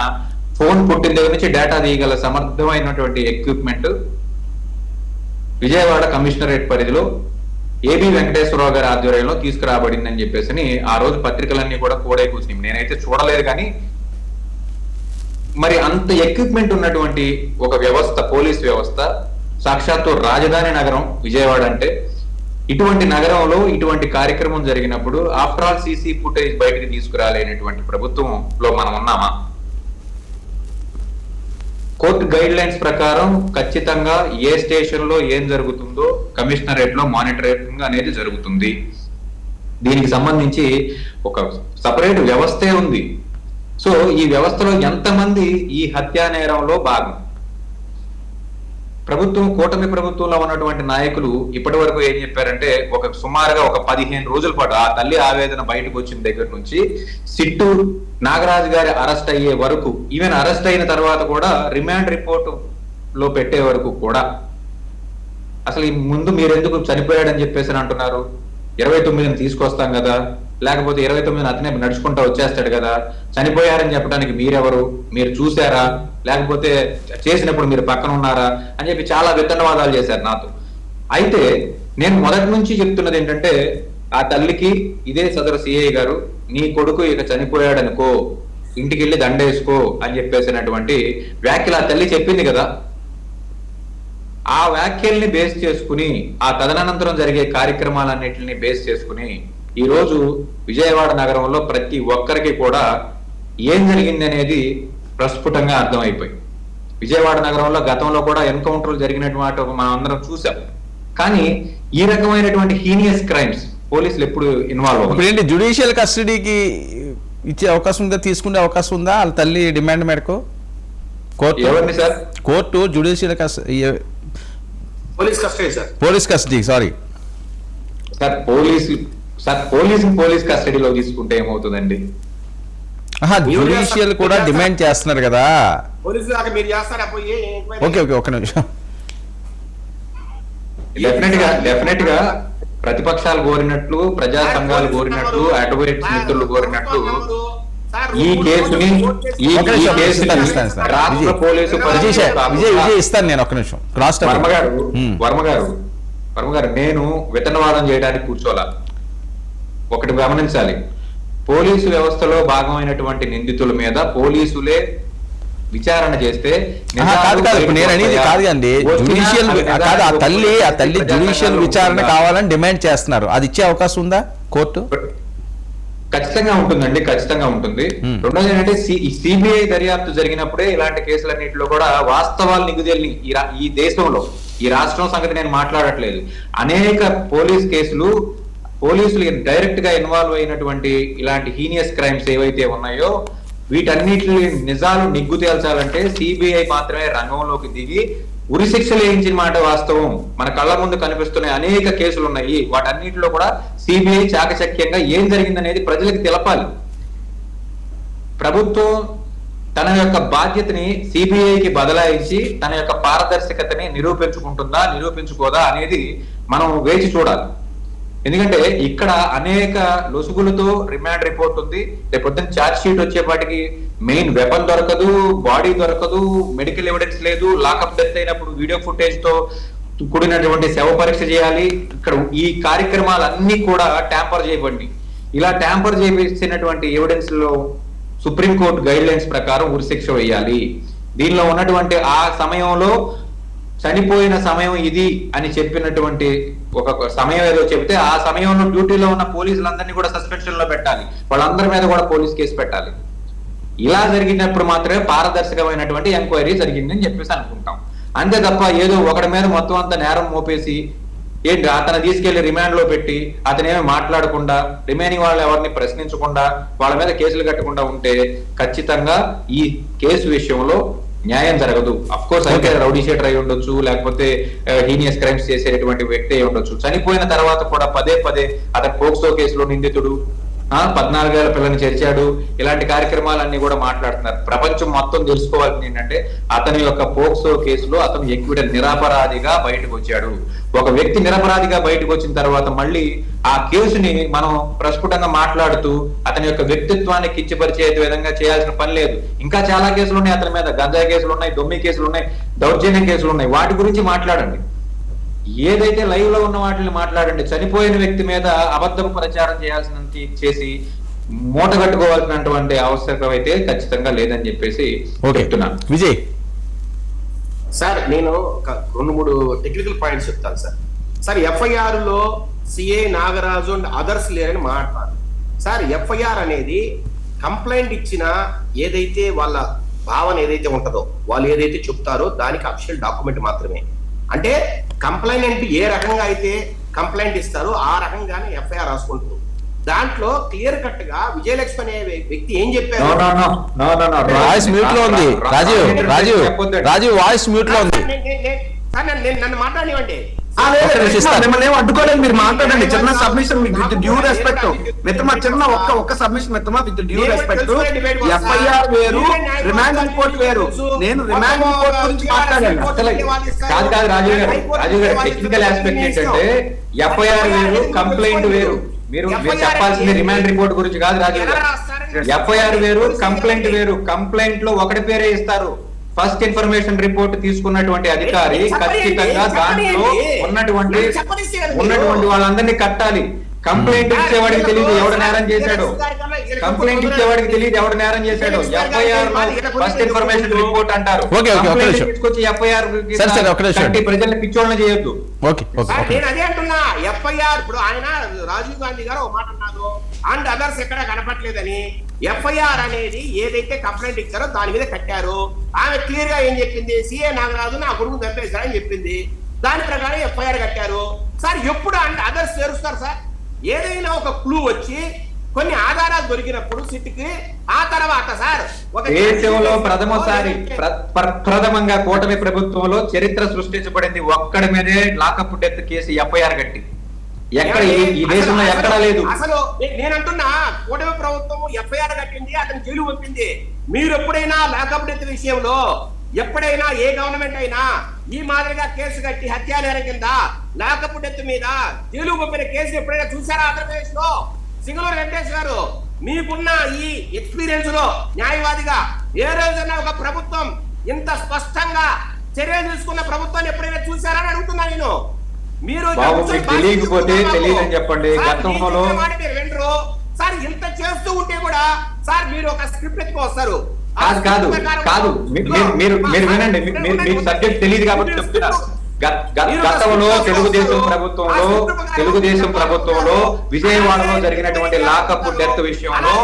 ఫోన్ పుట్టిన దగ్గర నుంచి డేటా తీయగల సమర్థమైనటువంటి ఎక్విప్మెంట్ విజయవాడ కమిషనరేట్ పరిధిలో ఏబి వెంకటేశ్వరరావు గారి ఆధ్వర్యంలో తీసుకురాబడిందని చెప్పేసి ఆ రోజు పత్రికలన్నీ కూడా కోడే కూర్చున్నాయి. నేనైతే చూడలేదు, కానీ మరి అంత ఎక్విప్మెంట్ ఉన్నటువంటి ఒక వ్యవస్థ, పోలీస్ వ్యవస్థ, సాక్షాత్తు రాజధాని నగరం విజయవాడ అంటే, ఇటువంటి నగరంలో ఇటువంటి కార్యక్రమం జరిగినప్పుడు ఆఫ్టర్ ఆల్ సీసీ ఫుటేజ్ బయటకు తీసుకురాలేనటువంటి ప్రభుత్వంలో మనం ఉన్నామా? కోర్టు గైడ్ లైన్స్ ప్రకారం ఖచ్చితంగా ఏ స్టేషన్ లో ఏం జరుగుతుందో కమిషనరేట్ లో మానిటరింగ్ అనేది జరుగుతుంది. దీనికి సంబంధించి ఒక సపరేట్ వ్యవస్థే ఉంది. సో ఈ వ్యవస్థలో ఎంతమంది ఈ హత్యా నేరంలో భాగం? కూటమి ప్రభుత్వంలో ఉన్నటువంటి నాయకులు ఇప్పటి వరకు ఏం చెప్పారంటే, సుమారుగా ఒక 15 రోజుల పాటు ఆ తల్లి ఆవేదన బయటకు వచ్చిన దగ్గర నుంచి సిట్టు నాగరాజు గారి అరెస్ట్ అయ్యే వరకు, ఈవెన్ అరెస్ట్ అయిన తర్వాత కూడా రిమాండ్ రిపోర్ట్ లో పెట్టే వరకు కూడా అసలు ఈ ముందు మీరెందుకు చనిపోయాడని చెప్పేసి అంటున్నారు? 29ని తీసుకొస్తాం కదా, లేకపోతే 29ని అతనే నడుచుకుంటా వచ్చేస్తాడు కదా, చనిపోయారని చెప్పడానికి మీరెవరు? మీరు చూసారా? లేకపోతే చేసినప్పుడు మీరు పక్కన ఉన్నారా అని చెప్పి చాలా విత్తనవాదాలు చేశారు నాతో. అయితే నేను మొదటి నుంచి చెప్తున్నది ఏంటంటే, ఆ తల్లికి ఇదే సదరు సిఐ గారు, నీ కొడుకు ఇక చనిపోయాడనుకో, ఇంటికి వెళ్ళి దండేసుకో అని చెప్పేసినటువంటి వ్యాఖ్యలు ఆ తల్లి చెప్పింది కదా. ఆ వ్యాఖ్యల్ని బేస్ చేసుకుని, ఆ తదనంతరం జరిగే కార్యక్రమాలన్నింటినీ బేస్ చేసుకుని ఈ రోజు విజయవాడ నగరంలో ప్రతి ఒక్కరికి కూడా ఏం జరిగింది అనేది ప్రస్ఫుటంగా అర్థమైపోయింది. విజయవాడ నగరంలో గతంలో కూడా ఎన్కౌంటర్లు జరిగినటువంటి మనం అందరం చూసాం. కానీ ఈ రకమైనటువంటి హీనియస్ క్రైమ్స్ పోలీసులు ఎప్పుడు ఇన్వాల్వ్ అవ్వాలి? ఏంటి, జ్యుడిషియల్ కస్టడీకి ఇచ్చే అవకాశం ఉందా, తీసుకునే అవకాశం ఉందా వాళ్ళ తల్లి డిమాండ్ మేరకు? ఎవరిని sir? Court judicial custody, police custody, sorry sir, police కస్టడీలో తీసుకుంటే ఏమవుతుందండి? జ్యుడిషియల్ కూడా డిమాండ్ చేస్తున్నారు కదా. ఓకే ఒక నిమిషం. డెఫినెట్ గా ప్రతిపక్షాలు కోరినట్లు, ప్రజా సంఘాలు కోరినట్లు, అడ్వకేట్స్ మిత్రులు కోరినట్లు ఈ కేసుని రాష్ట్ర పోలీసు విజయ్ ఇస్తాను నేను. ఒక నిమిషం. వర్మ గారు నేను విత్తనవాదం చేయడానికి కూర్చోలా. ఒకటి గమనించాలి, పోలీసు వ్యవస్థలో భాగమైనటువంటి నిందితుల మీద పోలీసులే విచారణ చేస్తే నేను అనేది కాదు అండి, జ్యుడిషియల్ కాదు, ఆ తల్లి జ్యుడిషియల్ విచారణ కావాలని డిమాండ్ చేస్తున్నారు. అది ఇచ్చే అవకాశం ఉందా కోర్టు? ఖచ్చితంగా ఉంటుందండి, ఖచ్చితంగా ఉంటుంది. రెండోది ఏంటంటే, సిబిఐ దర్యాప్తు జరిగినప్పుడే ఇలాంటి కేసులన్నింటిలో కూడా వాస్తవాలు నిగుదేల్ని ఈ దేశంలో, ఈ రాష్ట్రం సంగతి నేను మాట్లాడట్లేదు, అనేక పోలీస్ కేసులు, పోలీసులు డైరెక్ట్ గా ఇన్వాల్వ్ అయినటువంటి ఇలాంటి హీనియస్ క్రైమ్స్ ఏవైతే ఉన్నాయో వీటన్నిటి నిజాలు నిగ్గు తేల్చాలంటే సిబిఐ మాత్రమే రంగంలోకి దిగి ఉరిశిక్షలు వేయించిన మాట వాస్తవం. మన కళ్ళ ముందు కనిపిస్తున్న అనేక కేసులు ఉన్నాయి. వాటన్నిటిలో కూడా సిబిఐ చాకచక్యంగా ఏం జరిగిందనేది ప్రజలకు తెలపాలి. ప్రభుత్వం తన యొక్క బాధ్యతని సిబిఐకి బదలాయించి తన యొక్క పారదర్శకతని నిరూపించుకుంటుందా, నిరూపించుకోదా అనేది మనం వేచి చూడాలి. ఎందుకంటే ఇక్కడ అనేక లొసుగులతో రిమాండ్ రిపోర్ట్ ఉంది. రేపొద్దున ఛార్జ్ షీట్ వచ్చేపాటికి మెయిన్ వెపన్ దొరకదు, బాడీ దొరకదు, మెడికల్ ఎవిడెన్స్ లేదు, లాకప్ డెత్ అయినప్పుడు వీడియో ఫుటేజ్ తో కూడినటువంటి శవ పరీక్ష చేయాలి. ఇక్కడ ఈ కార్యక్రమాలన్నీ కూడా ట్యాంపర్ చేయబడి, ఇలా ట్యాంపర్ చేసినటువంటి ఎవిడెన్స్ లో సుప్రీంకోర్టు గైడ్ లైన్స్ ప్రకారం ఉరిశిక్ష వేయాలి. దీనిలో ఉన్నటువంటి ఆ సమయంలో చనిపోయిన సమయం ఇది అని చెప్పినటువంటి ఒక సమయం ఏదో చెబితే ఆ సమయంలో డ్యూటీలో ఉన్న పోలీసులందరినీ కూడా సస్పెన్షన్ లో పెట్టాలి, వాళ్ళందరి మీద కూడా పోలీస్ కేసు పెట్టాలి. ఇలా జరిగినప్పుడు మాత్రమే పారదర్శకమైనటువంటి ఎంక్వైరీ జరిగిందని చెప్పేసి అనుకుంటాం. అంతే తప్ప ఏదో ఒకటి మీద మొత్తం అంతా నేరం మోపేసి ఏంటి అతను తీసుకెళ్లి రిమాండ్ లో పెట్టి అతనేమి మాట్లాడకుండా రిమైనింగ్ వాళ్ళు ఎవరిని ప్రశ్నించకుండా వాళ్ళ మీద కేసులు కట్టకుండా ఉంటే ఖచ్చితంగా ఈ కేసు విషయంలో న్యాయం జరగదు. అఫ్ కోర్స్ అయితే రౌడీ షీటర్ అయి ఉండొచ్చు, లేకపోతే హీనియస్ క్రైమ్స్ చేసేటువంటి వ్యక్తి అయి ఉండొచ్చు. చనిపోయిన తర్వాత కూడా పదే అతను పోక్సో కేసులో నిందితుడు, 14 ఏళ్ల పిల్లని చేర్చాడు, ఇలాంటి కార్యక్రమాలన్నీ కూడా మాట్లాడుతున్నారు. ప్రపంచం మొత్తం తెలుసుకోవాల్సింది ఏంటంటే అతని యొక్క పోక్సో కేసులో అతను ఎక్విడెంట్ నిరపరాధిగా బయటకు వచ్చాడు. ఒక వ్యక్తి నిరపరాధిగా బయటకు వచ్చిన తర్వాత మళ్ళీ ఆ కేసుని మనం ప్రస్ఫుటంగా మాట్లాడుతూ అతని యొక్క వ్యక్తిత్వాన్ని కించపరిచే విధంగా చేయాల్సిన పని లేదు. ఇంకా చాలా కేసులు ఉన్నాయి అతని మీద, గంజాయి కేసులు ఉన్నాయి, దొమ్మి కేసులు ఉన్నాయి, దౌర్జన్యం కేసులు ఉన్నాయి. వాటి గురించి మాట్లాడండి. ఏదైతే లైవ్ లో ఉన్న వాటిని మాట్లాడండి. చనిపోయిన వ్యక్తి మీద అబద్ధపు ప్రచారం చేయాల్సినంత చేసి మూట కట్టుకోవాల్సినటువంటి అవసరం అయితే ఖచ్చితంగా లేదని చెప్పేసి చెప్తున్నాను. విజయ్ సార్, నేను ఒక 2-3 టెక్నికల్ పాయింట్స్ చెప్తాను సార్. సార్, ఎఫ్ఐఆర్ లో సిఏ నాగరాజు అండ్ అదర్స్ లేరని మాట్లాడారు సార్. ఎఫ్ఐఆర్ అనేది కంప్లైంట్ ఇచ్చిన ఏదైతే వాళ్ళ భావన ఏదైతే ఉంటుందో, వాళ్ళు ఏదైతే చెప్తారో దానికి అఫిషియల్ డాక్యుమెంట్ మాత్రమే. అంటే కంప్లైంట్ ఏ రకంగా అయితే కంప్లైంట్ ఇస్తారో ఆ రకంగానే ఎఫ్ఐఆర్ రాసుకుంటారు. దాంట్లో క్లియర్ కట్ గా విజయలక్ష్మి అనే వ్యక్తి ఏం చెప్పారు? వాయిస్ మ్యూట్ లో ఉంది. రాజీవ్ వాయిస్ మ్యూట్ లో ఉంది. నన్ను మాట్లాడివ్వండి. మిమ్మల్ని ఏం అడ్డుకోలేదు, మీరు మాట్లాడండి. చిన్న సబ్మిషన్ విత్ డ్యూ రెస్పెక్ట్ మిత్రమా, చిన్న ఒక్క సబ్మిషన్ మిత్రమా, విత్ డ్యూ రెస్పెక్ట్. ఎఫ్ఐఆర్ వేరు, రిమాండ్ రిపోర్ట్ వేరు. నేను రిమాండ్ రిపోర్ట్ గురించి మాట్లాడాను. కాదు రాజీవ్ గారు టెక్నికల్ ఆస్పెక్ట్ ఏంటంటే ఎఫ్ఐఆర్ వేరు, కంప్లైంట్ వేరు. మీరు చెప్పాల్సింది రిమాండ్ రిపోర్ట్ గురించి కాదు రాజీవ్ గారు. ఎఫ్ఐఆర్ వేరు, కంప్లైంట్ వేరు. కంప్లైంట్ లో ఒకటి పేరే ఇస్తారు. ఫస్ట్ ఇన్ఫర్మేషన్ రిపోర్ట్ తీసుకున్నటువంటి అధికారి ఖచ్చితంగా దాంట్లో ఉన్నటువంటి వాళ్ళందరినీ కట్టాలి. కంప్లైంట్ ఇచ్చేవాడికి తెలియదు ఎవడు నేరం చేశాడో. కంప్లైంట్ ఇచ్చేవాడికి తెలియదు ఎవడు నేరం చేశాడో. ఎఫ్ఐఆర్ ఫస్ట్ ఇన్ఫర్మేషన్ రిపోర్ట్ అంటారు. తీసుకొచ్చి ఎఫ్ఐఆర్ ప్రజల్ని పిచ్చోళ్ళని చేయొద్దు. నేను అదే అంటున్నా. ఎఫ్ఐఆర్ ఇప్పుడు ఆయన రాజీవ్ గాంధీ గారు ఒక మాట అన్నారు, అండ్ అదర్స్ ఎక్కడ కనపట్లేదని. ఎఫ్ఐఆర్ అనేది ఏదైతే కంప్లైంట్ ఇచ్చారో దాని మీద కట్టారు. ఆమె క్లియర్ గా ఏం చెప్పింది? సిఏ నాగరాజు నా కొడుకు చంపేశారని చెప్పింది. దాని ప్రకారం ఎఫ్ఐఆర్ కట్టారు. సార్, ఎప్పుడు అండ్ అదర్స్ చేరుస్తారు సార్? ఏదైనా ఒక క్లూ వచ్చి కొన్ని ఆధారాలు దొరికినప్పుడు సిట్కి ఆ తర్వాత సార్ దేశంలో ప్రథమంగా కూటమి ప్రభుత్వంలో చరిత్ర సృష్టించబడింది ఒక్కడి మీదే లాకప్ డెత్ కేసు ఎఫ్ఐఆర్ కట్టి. ఎక్కడ ఈ దేశంలో ఎక్కడా లేదు. అసలు నేనంటున్నా కూటమి ప్రభుత్వం ఎఫ్ఐఆర్ కట్టింది, అతను జైలు పంపింది. మీరు ఎప్పుడైనా లాకప్ డెత్ విషయంలో ఎప్పుడైనా ఏ గవర్నమెంట్ అయినా ఈ మాదిరిగా కేసు కట్టి హత్యానేరం కింద లాకప్ డెత్ మీద జైలు పంపిన కేసు ఎప్పుడైనా చూసారా ఆంధ్రప్రదేశ్ లో? సింగళూరు వెంకటేష్ గారు, మీకున్న ఈ ఎక్స్పీరియన్స్ లో న్యాయవాదిగా ఏ రోజైనా ఒక ప్రభుత్వం ఇంత స్పష్టంగా చర్యలు తీసుకున్న ప్రభుత్వాన్ని ఎప్పుడైనా చూసారా అని అడుగుతున్నా నేను. మీరు తెలియకపోతే తెలియదని చెప్పండి. గతంలో వినరు సార్. ఇంత చేస్తూ ఉంటే కూడా సార్ మీరు ఒక స్క్రిప్ట్ ఎత్తుకొస్తారు. కాదు మీరు వినండి. మీకు సబ్జెక్ట్ తెలియదు కాబట్టి చెప్తున్నారు. గతంలో తెలుగుదేశం ప్రభుత్వంలో విజయవాడలో జరిగినటువంటి లాకప్ డెత్ విషయంలో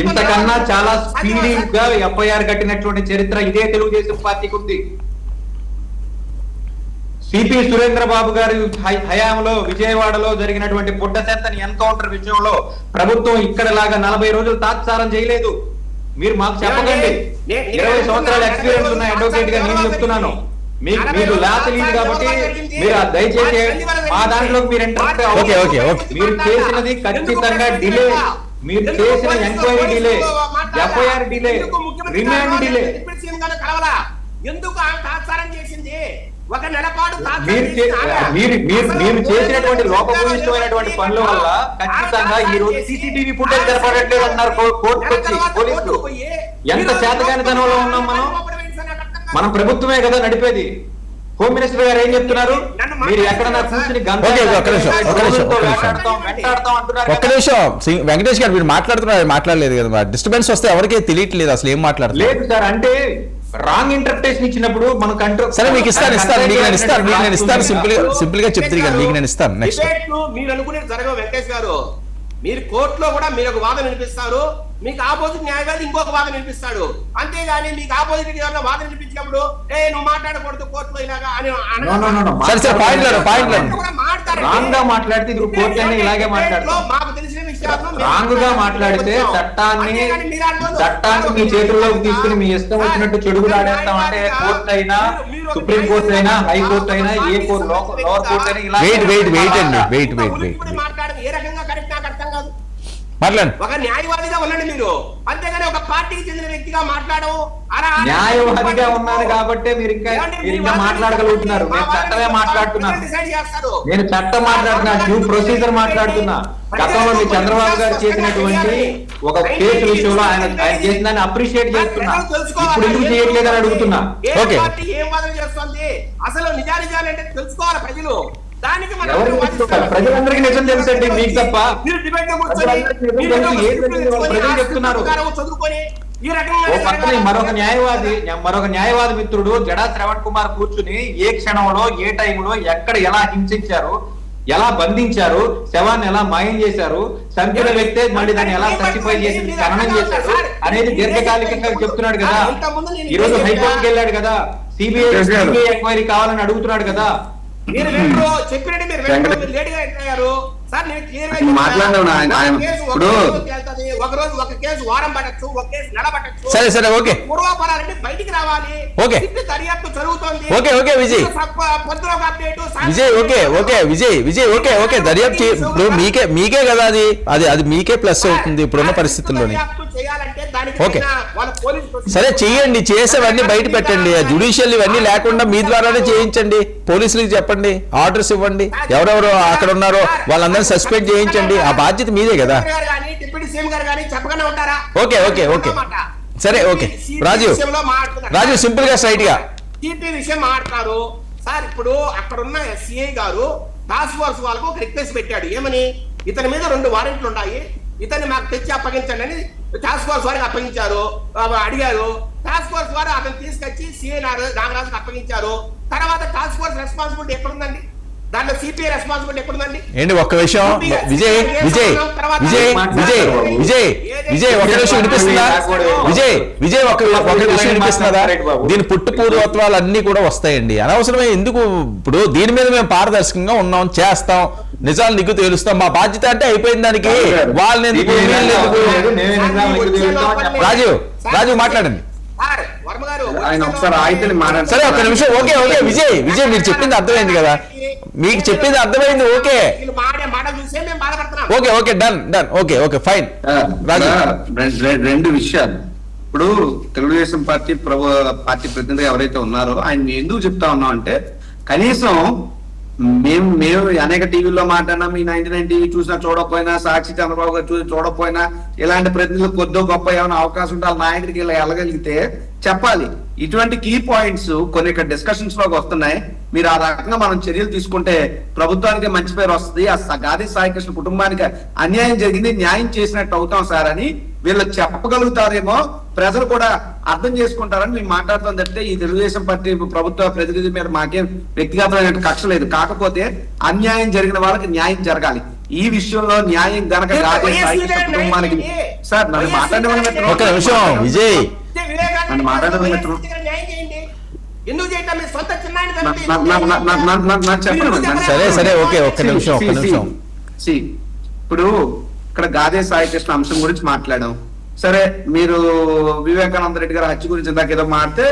ఇంతకన్నా చాలా స్పీడీగా ఎఫ్ఐఆర్ కట్టినటువంటి చరిత్ర ఇదే తెలుగుదేశం పార్టీకి ఉంది. సిపి సురేంద్రబాబు గారి హయాంలో విజయవాడలో జరిగినటువంటి బుడ్డసెత్తని ఎన్కౌంటర్ విషయంలో ప్రభుత్వం ఇక్కడలాగా 40 రోజులు తాత్సారం చేయలేదు. మీరు మాకు చెప్పకండి. 20 సంవత్సరాల ఎక్స్పీరియన్స్ ఉన్న అడ్వకేట్ గా నేను చెప్తున్నాను. మీకు లా తెలియదు కాబట్టి మీరు దయచేసి మా దాంట్లో మీరు మీరు చేసినది ఖచ్చితంగా డిలే. మీరు చేసిన enquiry delay, FIR delay, remand delay. ఎందుకు తాత్సారం చేసింది? ఒక నెల పాటు మీరు చేసినటువంటి లోపభూయిష్టమైనటువంటి పనుల వల్ల ఖచ్చితంగా ఈ రోజు సీసీటీవీ ఫుటేజ్ జరపడట్లేదు అన్నారు కోర్టుకు వచ్చి పోలీసులు. ఎంత చేతకానితనంలో ఉన్నాం మనం ప్రభుత్వమే కదా నడిపేది. హోమ్ మినిస్టర్ గారు ఏం చెప్తున్నారు? మీరు ఎక్కడన్నా కూర్చుని ఒక్క నిమిషం వెంకటేష్ గారు, మీరు మాట్లాడుతున్నారు, మాట్లాడలేదు కదా. డిస్టర్బెన్స్ వస్తే ఎవరికీ తెలియట్లేదు అసలు ఏం మాట్లాడలేదు లేదు సార్. అంటే రాంగ్ ఇంటర్ప్రిటేషన్ ఇచ్చినప్పుడు మన కంట్రోల్. సరే మీకు ఇస్తాను సింపుల్ గా చెప్తారు కదా, మీకు నేను ఇస్తాను. నెక్స్ట్ డిబేట్లు మీరు అనుకునేది జరగవు వెంకటేష్ గారు. మీరు కోర్టులో కూడా మీరు ఒక వాదన వినిపిస్తారు, మీకు ఆపోజిట్ న్యాయవాది ఇంకొక వాదన వినిపిస్తాడు. అంతేగాని మీకు ఆపోజిట్ ఎవరైనా వాదన వినిపించినప్పుడు నువ్వు మాట్లాడకూడదు కోర్టులో ఇలాగా అని రాంగ్ గా మాట్లాడితే ఇది కోర్టు అయినా ఇలాగే మాట్లాడతారు. మాకు తెలిసిన విషయాలు రాంగ్ గా మాట్లాడితే చట్టాన్ని మీ చేతుల్లోకి తీసుకుని మీ ఇష్టం వచ్చినట్టు చెడుగులు ఆడేస్తాం అంటే కోర్టు అయినా, సుప్రీం కోర్టు అయినా, హైకోర్టు అయినా, ఏ కోర్టు లోవర్ కోర్టు అయినా ఇలా మాట్లాడదు. ఏ రకంగా కరెక్ట్ నాకు అర్థం కాదు. మాట్లాడండి. ఒక న్యాయవాదిగా ఉండండి మీరు, అంతేగాని ఒక పార్టీకి చెందిన వ్యక్తిగా మాట్లాడడం. న్యాయవాదిగా ఉన్నారు కాబట్టి మీరు ఇంకా మాట్లాడగలుగుతున్నారు. నేను చట్టమే మాట్లాడుతున్నాను, నేను చట్టం మాట్లాడుతున్నా, డ్యూ ప్రొసీజర్ మాట్లాడుతున్నా. గతంలో మీ చంద్రబాబు గారు చేసినటువంటి ఒక కేసు విషయంలో ఆయన చేసిన దాన్ని అప్రిషియేట్ చేస్తున్నా. ఇప్పుడు ఎందుకు చేయట్లేదని అడుగుతున్నా. ఓకే, ఏం వాదన చేస్తుంది అసలు నిజానిజాలు అంటే తెలుసుకోవాలి ప్రజలు. దానికి ప్రజలందరికీ నిజం తెలుసండి, మీకు తప్ప. ప్రజలు చెప్తున్నారు. మరొక న్యాయవాది మిత్రుడు జడా శ్రవణ్ కుమార్ కూర్చుని ఏ క్షణంలో, ఏ టైంలో, ఎక్కడ ఎలా హింసించారు, ఎలా బంధించారు, శవాన్ని ఎలా మాయం చేశారు, చంపిన వ్యక్తే మళ్ళీ దాన్ని ఎలా సర్టిఫై చేసి ఖననం చేశారు అనేది దీర్ఘకాలికంగా చెప్తున్నాడు కదా. ఈ రోజు హైకోర్టుకి వెళ్ళాడు కదా, సిబిఐ ఎంక్వైరీ కావాలని అడుగుతున్నాడు కదా. మీరు చెప్పినట్టు మీరు లేట్గా అయ్యారు సార్. నేను క్లియర్ ఒక రోజు ఒక కేసు వారం పట్టచ్చు, ఒక కేసు నెల పట్టచ్చు. సరే ఓకే, పూర్వాపరాలంటే బయటికి రావాలి. ఓకే, దర్యాప్తు జరుగుతోంది. ఓకే విజయ్ పొద్దున ఒక అప్డేట్ విజయ్ ఓకే దర్యాప్తు ఇప్పుడు మీకే కదా అది మీకే ప్లస్ అవుతుంది ఇప్పుడున్న పరిస్థితుల్లోని. ఓకే సరే చెయ్యండి, చేసేవన్నీ బయట పెట్టండి. జ్యుడిషియల్ ఇవన్నీ లేకుండా మీ ద్వారానే చేయించండి. పోలీసులకు చెప్పండి, ఆర్డర్స్ ఇవ్వండి, ఎవరెవరు అక్కడ ఉన్నారో వాళ్ళందరినీ సస్పెండ్ చేయించండి. ఆ బాధ్యత మీదే కదా. ఓకే సరే ఓకే రాజు సింపుల్ గా స్ట్రైట్ గా విషయం మాట్లాడతారు సార్. ఇప్పుడు అక్కడ ఉన్న సిఐ గారు టాస్క్ ఫోర్స్ వాళ్ళకు ఒక రిక్వెస్ట్ పెట్టాడు. ఏమని, ఇతని మీద 2 వారెంట్లు ఉన్నాయి, ఇతన్ని మాకు తెచ్చి అప్పగించండి అని టాస్క్ ఫోర్స్ వారికి అప్పగించారు. అడిగారు, టాస్క్ ఫోర్స్ వారు అతను తీసుకొచ్చి సిఐ నాగరాజుకు అప్పగించారు. తర్వాత టాస్క్ ఫోర్స్ రెస్పాన్సిబిలిటీ ఎక్కడుందండి? దాంట్లో సిపిఐ రెస్పాన్సిబిలిటీ ఎక్కడుందండి? ఏంటి ఒక్క విషయం విజయ్ ఒక విషయం వినిపిస్తుందా? విజయ్ ఒక విషయం వినిపిస్తున్నదా? దీని పుట్టు పూర్వత్వాలు అన్ని కూడా వస్తాయండి. అనవసరమే ఎందుకు? ఇప్పుడు దీని మీద మేము పారదర్శకంగా ఉన్నాం, చేస్తాం, నిజాలు నీకు తెలుస్తాం. మా బాధ్యత అంటే అయిపోయింది. దానికి వాళ్ళని ఎందుకు? రాజు మాట్లాడండి. సరే ఒక్క నిమిషం. ఓకే విజయ్ మీరు చెప్పింది అర్థమైంది కదా, మీకు చెప్పింది అర్థమైంది. Okay done okay fine. రెండు విషయాలు. ఇప్పుడు తెలుగుదేశం పార్టీ ప్రతినిధి ఎవరైతే ఉన్నారో ఆయన ఎందుకు చెప్తా ఉన్నాం అంటే, కనీసం మేము అనేక టీవీల్లో మాట్లాడినా, మీ 99 టీవీ చూసినా చూడకపోయినా, సాక్షి చంద్రబాబు గారు చూడకపోయినా, ఇలాంటి ప్రతినిధులు కొద్దో గొప్ప ఏమైనా అవకాశం ఉంటే నాయకుడికి ఇలా వెళ్ళగలిగితే చెప్పాలి. ఇటువంటి కీ పాయింట్స్ కొన్ని ఇక్కడ డిస్కషన్స్ లోకి వస్తున్నాయి. మీరు ఆ రకంగా మనం చర్యలు తీసుకుంటే ప్రభుత్వానికి మంచి పేరు వస్తుంది. ఆ గాది సాయికృష్ణ కుటుంబానికి అన్యాయం జరిగింది, న్యాయం చేసినట్టు అవుతాం సార్ అని వీళ్ళు చెప్పగలుగుతారేమో, ప్రజలు కూడా అర్థం చేసుకుంటారని మేము మాట్లాడుతాం తప్పితే ఈ తెలుగుదేశం పార్టీ ప్రభుత్వ ప్రతినిధి మీద మాకేం వ్యక్తిగతమైన కక్ష లేదు. కాకపోతే అన్యాయం జరిగిన వాళ్ళకి న్యాయం జరగాలి. ఈ విషయంలో న్యాయం గనక గాది సాయికృష్ణ కుటుంబానికి సార్ నన్ను మాట్లాడమని విజయ్ సరే ఓకే ఒక్క నిమిషం. ఇప్పుడు ఇక్కడ గాదే సాయికృష్ణ అంశం గురించి మాట్లాడాం. సరే, మీరు వివేకానంద రెడ్డి గారి హత్య గురించి ఇందాక ఏదో మాట్లాడితే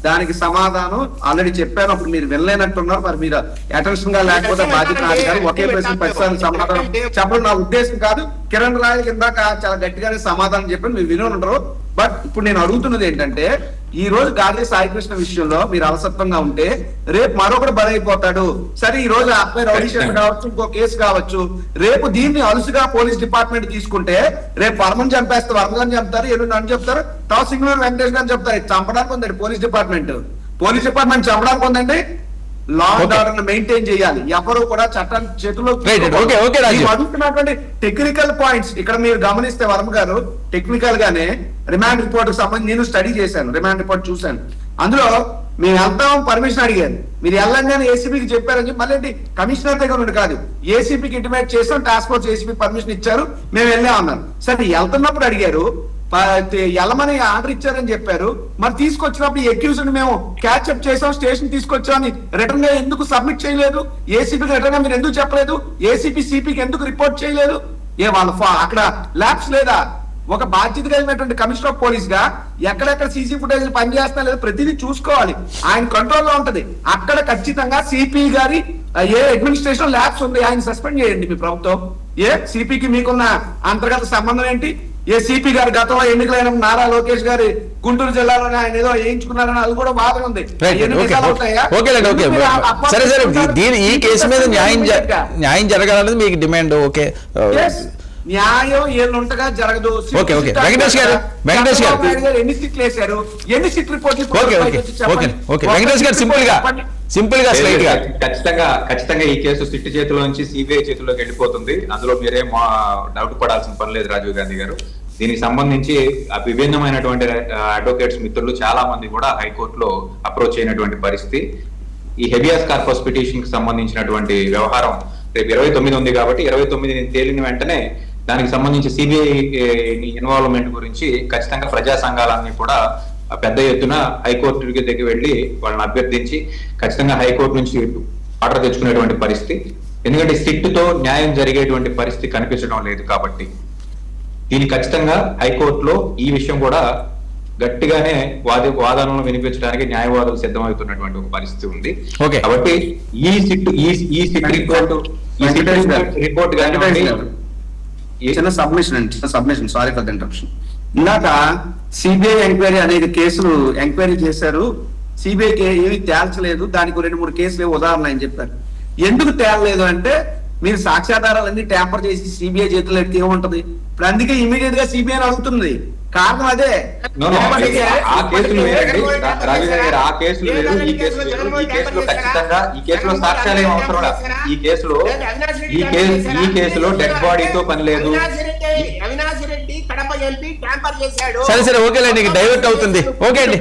దానికి సమాధానం ఆల్రెడీ చెప్పాను. అప్పుడు మీరు వెళ్ళలేనట్టున్నారు. మరి మీరు అటెన్షన్ గా లేకపోతే బాధ్యత నాది కాదు. ఒకే ప్రశ్న 10 సార్లు సమాధానం చెప్పడం నా ఉద్దేశం కాదు. కిరణ్ రాయ్ కిందాక చాలా గట్టిగానే సమాధానం చెప్పాను, మీరు విని ఉండరు. బట్ ఇప్పుడు నేను అడుగుతున్నది ఏంటంటే, ఈ రోజు గాదే సాయికృష్ణ విషయంలో మీరు అలసత్వంగా ఉంటే రేపు మరొకడు బలైపోతాడు. సరే, ఈ రోజు అబ్బాయి రౌడీ షీటర్ కావచ్చు, ఇంకో కేసు కావచ్చు. రేపు దీన్ని అలుసుగా పోలీస్ డిపార్ట్మెంట్ తీసుకుంటే రేపు వర్మని చంపేస్తే వర్మని చంపుతారు, ఎల్లుండి అని చెప్తారు, తర్వాత సింగళూరు వెంకటేష్ గారిని చెప్తారు. చంపడానికి ఉందండి పోలీస్ డిపార్ట్మెంట్ చంపడానికి ఉందండి. లా అండ్ ఆర్డర్ మెయింటైన్ చేయాలి. ఎవరు కూడా చట్టాన్ని చేతుల్లో అడుగుతున్నటువంటి టెక్నికల్ పాయింట్స్ ఇక్కడ మీరు గమనిస్తే వర్మ గారు టెక్నికల్ గానే రిమాండ్ రిపోర్ట్ కి సంబంధించి నేను స్టడీ చేశాను, రిమాండ్ రిపోర్ట్ చూశాను. అందులో మేము వెళ్తాం పర్మిషన్ అడిగారు, మీరు వెళ్ళంగానే ఏసీపీకి చెప్పారని చెప్పి మళ్ళీ కమిషనర్ దగ్గర నుండి కాదు ఏసీపీకి ఇంటిమేట్ చేసాం, టాస్క్ ఫోర్స్ ఏసీపీ పర్మిషన్ ఇచ్చారు, మేము వెళ్ళామన్నారు. సరే వెళ్తున్నప్పుడు అడిగారు, వెళ్ళమని ఆర్డర్ ఇచ్చారని చెప్పారు, మరి తీసుకొచ్చినప్పుడు ఎక్యూజ్డ్ మేము క్యాచ్అప్ చేసాం, స్టేషన్ తీసుకొచ్చామని రిటర్న్ గా ఎందుకు సబ్మిట్ చేయలేదు? ఏసీపీకి రిటర్న్ గా మీరు ఎందుకు చెప్పలేదు? ఏసీపీ సిపికి ఎందుకు రిపోర్ట్ చేయలేదు? వాళ్ళ అక్కడ ల్యాబ్స్ లేదా? ఒక బాధ్యత కలిగినటువంటి కమిషనర్ ఆఫ్ పోలీస్ గా ఎక్కడెక్కడ సీసీ ఫుటేజ్ పనిచేస్తున్నా లేదా ప్రతిదీ చూసుకోవాలి, ఆయన కంట్రోల్లో ఉంటది. అక్కడ ఖచ్చితంగా సిపి గారి ఏ అడ్మినిస్ట్రేషన్ ల్యాబ్స్ ఉంది, ఆయన సస్పెండ్ చేయండి మీ ప్రభుత్వం. సిపికి మీకున్న అంతర్గత సంబంధం ఏంటి? సిపి గారు గతంలో ఎన్నికలైన నారా లోకేష్ గారి గుంటూరు జిల్లాలోనే ఆయన ఏదో వేయించుకున్నారని అది కూడా బాధ ఉంది. సరే సరే, ఈ కేసు మీద న్యాయం జరగాలనేది మీకు డిమాండ్. ఓకే, న్యాయం ఏళ్ళుంటగా జరగదు. వెంకటేష్ గారు ఎన్ని సిట్లు వేశారు, ఎన్ని సిట్ రిపోర్ట్లు? వెంకటేష్ గారు సింపుల్ గా స్ట్రైట్ గా ఖచ్చితంగా ఈ కేసు సిట్ చేతిలో నుంచి సిబిఐ చేతిలోకి వెళ్ళిపోతుంది. అందులో మీరేం డౌట్ పడాల్సిన పని లేదు రాజీవ్ గాంధీ గారు. దీనికి సంబంధించి విభిన్నమైనటువంటి అడ్వకేట్స్ మిత్రులు చాలా మంది కూడా హైకోర్టులో అప్రోచ్ అయినటువంటి పరిస్థితి. ఈ హెబియాస్ కార్పస్ పిటిషన్ కి సంబంధించినటువంటి వ్యవహారం రేపు 29 ఉంది కాబట్టి 29 తేలిన వెంటనే దానికి సంబంధించి సిబిఐ ఇన్వాల్వ్మెంట్ గురించి ఖచ్చితంగా ప్రజా సంఘాలన్నీ కూడా పెద్ద ఎత్తున హైకోర్టు దగ్గరికి వెళ్ళి వాళ్ళని అభ్యర్థించి ఖచ్చితంగా హైకోర్టు నుంచి ఆర్డర్ తెచ్చుకునేటువంటి పరిస్థితి. ఎందుకంటే సిట్ తో న్యాయం జరిగేటువంటి పరిస్థితి కనిపించడం లేదు కాబట్టి దీన్ని ఖచ్చితంగా హైకోర్టులో ఈ విషయం కూడా గట్టిగానే వాదనలను వినిపించడానికి న్యాయవాదులు సిద్ధమవుతున్నటువంటి ఒక పరిస్థితి ఉంది. కాబట్టి ఈ సిట్ రిపోర్ట్ చిన్న submission sorry for the interruption. ఇందాక సిబిఐ ఎంక్వైరీ అనేది కేసులు ఎంక్వైరీ చేశారు, సిబిఐకి ఏమి తేల్చలేదు, దానికి 2-3 కేసులు ఉదాహరణ అని చెప్పారు. ఎందుకు తేలలేదు అంటే మీరు సాక్ష్యాధారాలన్నీ ట్యాంపర్ చేసి సిబిఐ చేతుల్లో ఎడితే ఏముంటది? ఇప్పుడు అందుకే ఇమీడియట్ గా సిబిఐ అడుగుతుంది. కారణం అదే. ఈ కేసులో సాక్ష్యాలు ఏం అవసరం. ఈ కేసులో డెడ్ బాడీతో పని లేదు. సరే సరే, ఓకేలేండి, డైవర్ట్ అవుతుంది. ఓకే అండి,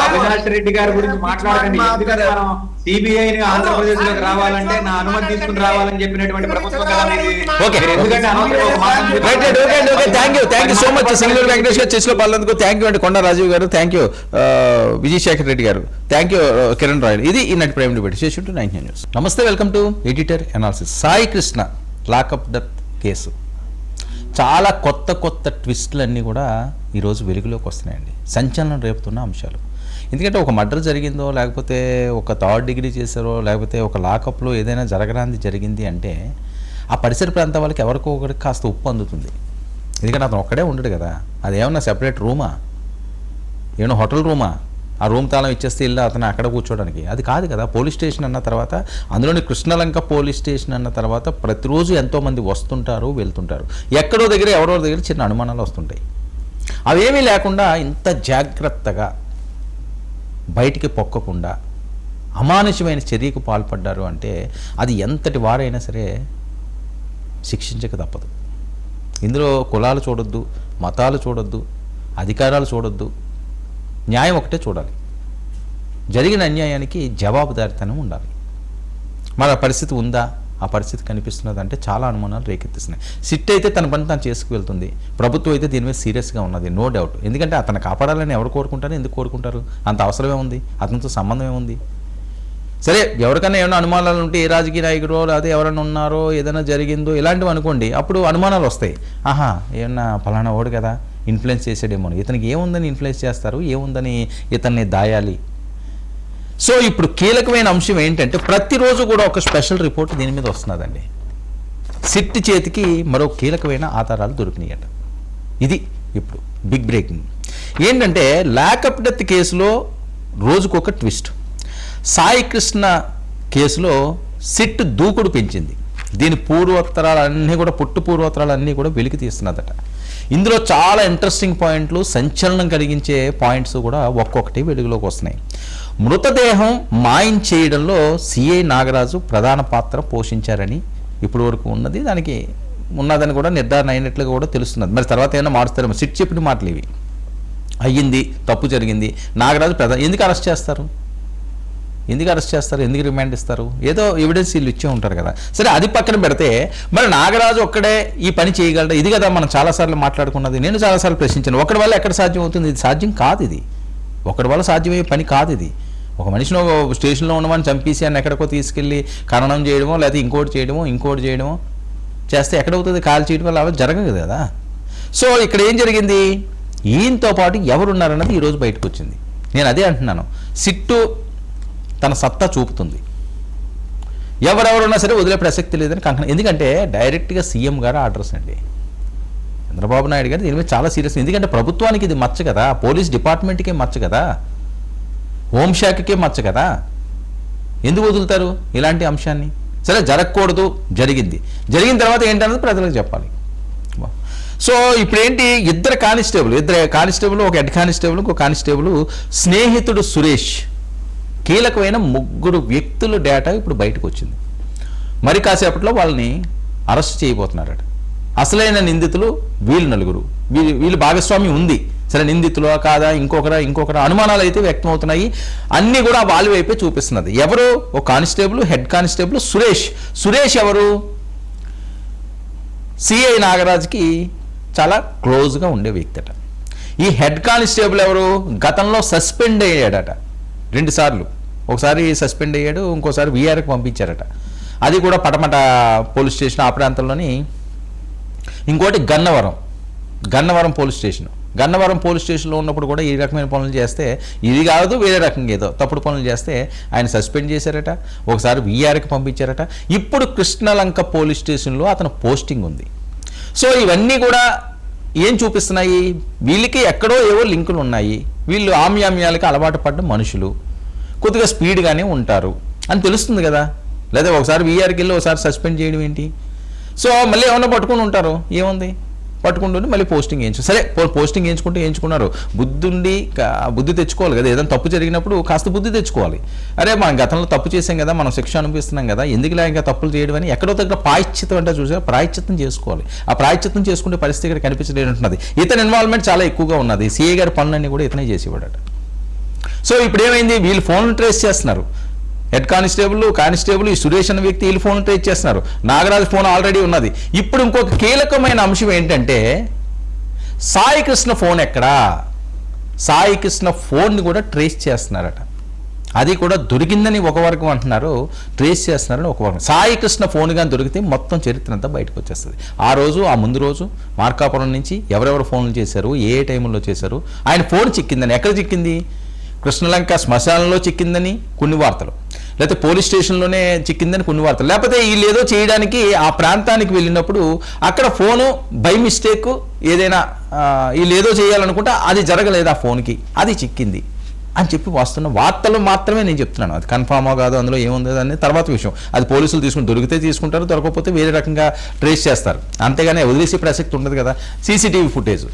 అవినాష్ రెడ్డి గారి గురించి మాట్లాడకండి. సిబిఐని ఆంధ్రప్రదేశ్ లోకి రావాలంటే నా అనుమతి తీసుకుని రావాలని చెప్పినటువంటి ప్రభుత్వం కదా. ఎందుకంటే thank you so much Singur Venkatesh గారు చర్చలో పాల్గొన్నందుకు థ్యాంక్ యూ అండి. కొండ రాజీవ్ గారు థ్యాంక్ యూ, విజయశేఖర్ రెడ్డి గారు థ్యాంక్ యూ, కిరణ్ రాయల్. ఇది ఈనాటి ప్రైమ్ డిబేట్ చేసి 9 న్యూస్. నమస్తే, welcome to editor analysis. Sai Krishna lockup death case చాలా కొత్త ట్విస్టులన్నీ కూడా ఈరోజు వెలుగులోకి వస్తున్నాయండి. సంచలనం రేపుతున్న అంశాలు. ఎందుకంటే ఒక మర్డర్ జరిగిందో, లేకపోతే ఒక 3rd డిగ్రీ చేశారో, లేకపోతే ఒక లాకప్లో ఏదైనా జరగరాంది జరిగింది అంటే ఆ పరిసర ప్రాంతం వాళ్ళకి ఎవరికో ఒకరికి కాస్త ఉప్పు అందుతుంది. ఎందుకంటే అతను ఒక్కడే ఉండడు కదా. అదేమన్నా సెపరేట్ రూమా, ఏమన్నా హోటల్ రూమా? ఆ రూమ్ తాళం ఇచ్చేస్తే ఇల్లు అతను అక్కడ కూర్చోడానికి అది కాదు కదా. పోలీస్ స్టేషన్ అన్న తర్వాత, అందులోని కృష్ణలంక పోలీస్ స్టేషన్ అన్న తర్వాత ప్రతిరోజు ఎంతోమంది వస్తుంటారు వెళ్తుంటారు. ఎక్కడో దగ్గర ఎవరో దగ్గర చిన్న అనుమానాలు వస్తుంటాయి. అవేమీ లేకుండా ఇంత జాగ్రత్తగా బయటికి పొక్కకుండా అమానుషమైన చర్యకు పాల్పడ్డారు అంటే అది ఎంతటి వారైనా సరే శిక్షించక తప్పదు. ఇందులో కులాలు చూడొద్దు, మతాలు చూడొద్దు, అధికారాలు చూడొద్దు, న్యాయం ఒకటే చూడాలి. జరిగిన అన్యాయానికి జవాబుదారితనం ఉండాలి. మరి ఆ పరిస్థితి ఉందా? ఆ పరిస్థితి కనిపిస్తున్నది అంటే చాలా అనుమానాలు రేకెత్తిస్తున్నాయి. సిట్ అయితే తన పని తాను చేసుకువెళ్తుంది, ప్రభుత్వం అయితే దీని మీద సీరియస్గా ఉన్నది, నో డౌట్. ఎందుకంటే అతను కాపాడాలని ఎవరు కోరుకుంటారు? ఎందుకు కోరుకుంటారు? అంత అవసరమే ఉంది, అతనితో సంబంధం ఏముంది? సరే, ఎవరికైనా ఏమైనా అనుమానాలు ఉంటే ఏ రాజకీయ నాయకుడో లేదా ఎవరైనా ఉన్నారో ఏదైనా జరిగిందో ఇలాంటివి అనుకోండి, అప్పుడు అనుమానాలు వస్తాయి. ఆహా, ఏమన్నా ఫలానా ఓడు కదా ఇన్ఫ్లుయెన్స్ చేసాడేమో, ఇతనికి ఏముందని ఇన్ఫ్లుయెన్స్ చేస్తారు, ఏముందని ఇతన్ని దాయాలి. సో ఇప్పుడు కీలకమైన అంశం ఏంటంటే ప్రతిరోజు కూడా ఒక స్పెషల్ రిపోర్ట్ దీని మీద వస్తున్నదండి. సిట్ చేతికి మరో కీలకమైన ఆధారాలు దొరికినాయట. ఇది ఇప్పుడు బిగ్ బ్రేకింగ్. ఏంటంటే లాకప్ డెత్ కేసులో రోజుకొక ట్విస్ట్. సాయి కృష్ణ కేసులో సిట్ దూకుడు పెంచింది. దీని పూర్వోత్తరాలన్నీ కూడా పూర్వోత్తరాలన్నీ కూడా వెలికి తీస్తున్నదట. ఇందులో చాలా ఇంట్రెస్టింగ్ పాయింట్లు, సంచలనం కలిగించే పాయింట్స్ కూడా ఒక్కొక్కటి వెలుగులోకి వస్తున్నాయి. మృతదేహం మాయం చేయడంలో సిఐ నాగరాజు ప్రధాన పాత్ర పోషించారని ఇప్పటి వరకు ఉన్నది, దానికి ఉన్నదని కూడా నిర్ధారణ అయినట్లుగా కూడా తెలుస్తున్నది. మరి తర్వాత ఏమైనా మారుస్తారేమో. సిట్ చెప్పిన మాటలు ఇవి. అయ్యింది, తప్పు జరిగింది. నాగరాజు ఎందుకు అరెస్ట్ చేస్తారు, ఎందుకు రిమాండ్ ఇస్తారు? ఏదో ఎవిడెన్స్ వీళ్ళు ఇచ్చే ఉంటారు కదా. సరే, అది పక్కన పెడితే మరి నాగరాజు ఒక్కడే ఈ పని చేయగలరా? ఇది కదా మనం చాలాసార్లు మాట్లాడుకున్నది. నేను చాలాసార్లు ప్రశ్నించాను, ఒకటి వల్ల ఎక్కడ సాధ్యం అవుతుంది? ఇది సాధ్యం కాదు. ఇది ఒకటి వల్ల సాధ్యమయ్యే పని కాదు. ఇది ఒక మనిషిని స్టేషన్లో ఉన్నవాడిని చంపేసి అని ఎక్కడికో తీసుకెళ్ళి ఖననం చేయడమో లేకపోతే ఇంకోటి చేయడమో చేస్తే ఎక్కడవుతుంది? కాల్ చేయడం వల్ల అవి జరగదు కదా. సో ఇక్కడ ఏం జరిగింది? ఈయనతో పాటు ఎవరున్నారన్నది ఈరోజు బయటకు వచ్చింది. నేను అదే అంటున్నాను, సిట్టు తన సత్తా చూపుతుంది. ఎవరెవరున్నా సరే వదిలే ప్రసక్తి లేదని కంకణం. ఎందుకంటే డైరెక్ట్గా సీఎం గారు ఆర్డర్స్ అండి. చంద్రబాబు నాయుడు గారు దీని మీద చాలా సీరియస్. ఎందుకంటే ప్రభుత్వానికి ఇది మచ్చ కదా, పోలీస్ డిపార్ట్మెంట్కే మచ్చ కదా, హోంశాఖకే మచ్చ కదా. ఎందుకు వదులుతారు ఇలాంటి అంశాన్ని? సరే, జరగకూడదు, జరిగిన తర్వాత ఏంటన్నది ప్రజలకు చెప్పాలి. సో ఇప్పుడేంటి, ఇద్దరు కానిస్టేబుల్, ఒక హెడ్ కానిస్టేబుల్, ఇంకో కానిస్టేబుల్ స్నేహితుడు సురేష్, కీలకమైన 3 వ్యక్తుల డేటా ఇప్పుడు బయటకు వచ్చింది. మరి కాసేపట్లో వాళ్ళని అరెస్ట్ చేయబోతున్నారట. అసలైన నిందితులు వీళ్ళు 4. వీళ్ళు భాగస్వామి ఉంది. సరే, నిందితులు కాదా, ఇంకొకరా అనుమానాలు అయితే వ్యక్తం అవుతున్నాయి. అన్నీ కూడా వాళ్ళ వైపే చూపిస్తున్నది. ఎవరు? ఒక కానిస్టేబుల్, హెడ్ కానిస్టేబుల్ సురేష్ ఎవరు? సిఐ నాగరాజ్కి చాలా క్లోజ్గా ఉండే వ్యక్తి అట. ఈ హెడ్ కానిస్టేబుల్ ఎవరు? గతంలో సస్పెండ్ అయ్యాడట 2 సార్లు. ఒకసారి సస్పెండ్ అయ్యాడు, ఇంకోసారి వీఆర్కి పంపించారట. అది కూడా పటమట పోలీస్ స్టేషన్ ఆ ప్రాంతంలోని. ఇంకోటి గన్నవరం పోలీస్ స్టేషన్లో ఉన్నప్పుడు కూడా ఈ రకమైన పనులు చేస్తే, ఇది కాదు వేరే రకంగా ఏదో తప్పుడు పనులు చేస్తే ఆయన సస్పెండ్ చేశారట. ఒకసారి వీఆర్కి పంపించారట. ఇప్పుడు కృష్ణలంక పోలీస్ స్టేషన్లో అతను పోస్టింగ్ ఉంది. సో ఇవన్నీ కూడా ఏం చూపిస్తున్నాయి? వీళ్ళకి ఎక్కడో ఏవో లింకులు ఉన్నాయి. వీళ్ళు ఆమ్యామ్యాలకి అలవాటు పడ్డ మనుషులు, కొద్దిగా స్పీడ్గానే ఉంటారు అని తెలుస్తుంది కదా. లేదా ఒకసారి వీఆర్కి వెళ్ళి ఒకసారి సస్పెండ్ చేయడం ఏంటి? సో మళ్ళీ ఏమన్నా పట్టుకుని ఉంటారు, ఏముంది, పట్టుకుంటుంటే మళ్ళీ పోస్టింగ్ వేయించు. సరే, పోస్టింగ్ వేయించుకున్నారు. బుద్ధి తెచ్చుకోవాలి కదా. ఏదైనా తప్పు జరిగినప్పుడు కాస్త బుద్ధి తెచ్చుకోవాలి. అరే, మనం గతంలో తప్పు చేసాం కదా, మనం శిక్ష అనుభవిస్తున్నాం కదా, ఎందుకులా ఇంకా తప్పులు చేయడం అని ఎక్కడో దగ్గర ప్రాయశ్చిత్తం అంటే చూసారు, ప్రాయశ్చిత్తం చేసుకోవాలి. ఆ ప్రాయశ్చిత్తం చేసుకుంటే పరిస్థితి ఇక్కడ కనిపించలేనుంటున్నది. ఇతని ఇన్వాల్వ్మెంట్ చాలా ఎక్కువగా ఉన్నది. సిఐ గారి పనులన్నీ కూడా ఇతనే చేసేవాడట. సో ఇప్పుడు ఏమైంది? వీళ్ళు ఫోన్లు ట్రేస్ చేస్తున్నారు. హెడ్ కానిస్టేబుల్ ఈ సురేష్ అనే వ్యక్తి వీళ్ళు ఫోన్ ట్రేస్ చేస్తున్నారు. నాగరాజు ఫోన్ ఆల్రెడీ ఉన్నది. ఇప్పుడు ఇంకొక కీలకమైన అంశం ఏంటంటే, సాయి కృష్ణ ఫోన్ ఎక్కడా? సాయి కృష్ణ ఫోన్ని కూడా ట్రేస్ చేస్తున్నారట. అది కూడా దొరికిందని ఒక వర్గం అంటున్నారు, ట్రేస్ చేస్తున్నారని ఒక వర్గం. సాయి కృష్ణ ఫోన్ కానీ దొరికితే మొత్తం చరిత్ర అంతా బయటకు వచ్చేస్తుంది. ఆ ముందు రోజు మార్కాపురం నుంచి ఎవరెవరు ఫోన్లు చేశారు, ఏ టైంలో చేశారు, ఆయన ఫోన్ చిక్కిందని. ఎక్కడ చిక్కింది? కృష్ణలంక శ్మశానంలో చిక్కిందని కొన్ని వార్తలు, లేకపోతే పోలీస్ స్టేషన్లోనే చిక్కిందని కొన్ని వార్తలు, లేకపోతే వీళ్ళు ఏదో చేయడానికి ఆ ప్రాంతానికి వెళ్ళినప్పుడు అక్కడ ఫోను బై మిస్టేక్ ఏదైనా వీళ్ళు ఏదో చేయాలనుకుంటే అది జరగలేదు, ఆ ఫోన్కి అది చిక్కింది అని చెప్పి వస్తున్న వార్తలు మాత్రమే నేను చెప్తున్నాను. అది కన్ఫామో కాదు, అందులో ఏముంది అనేది తర్వాత విషయం. అది పోలీసులు దొరికితే తీసుకుంటారు, దొరకకపోతే వేరే రకంగా ట్రేస్ చేస్తారు. అంతేగానే వదిలేసే ప్రసక్తి ఉండదు కదా. CCTV footage.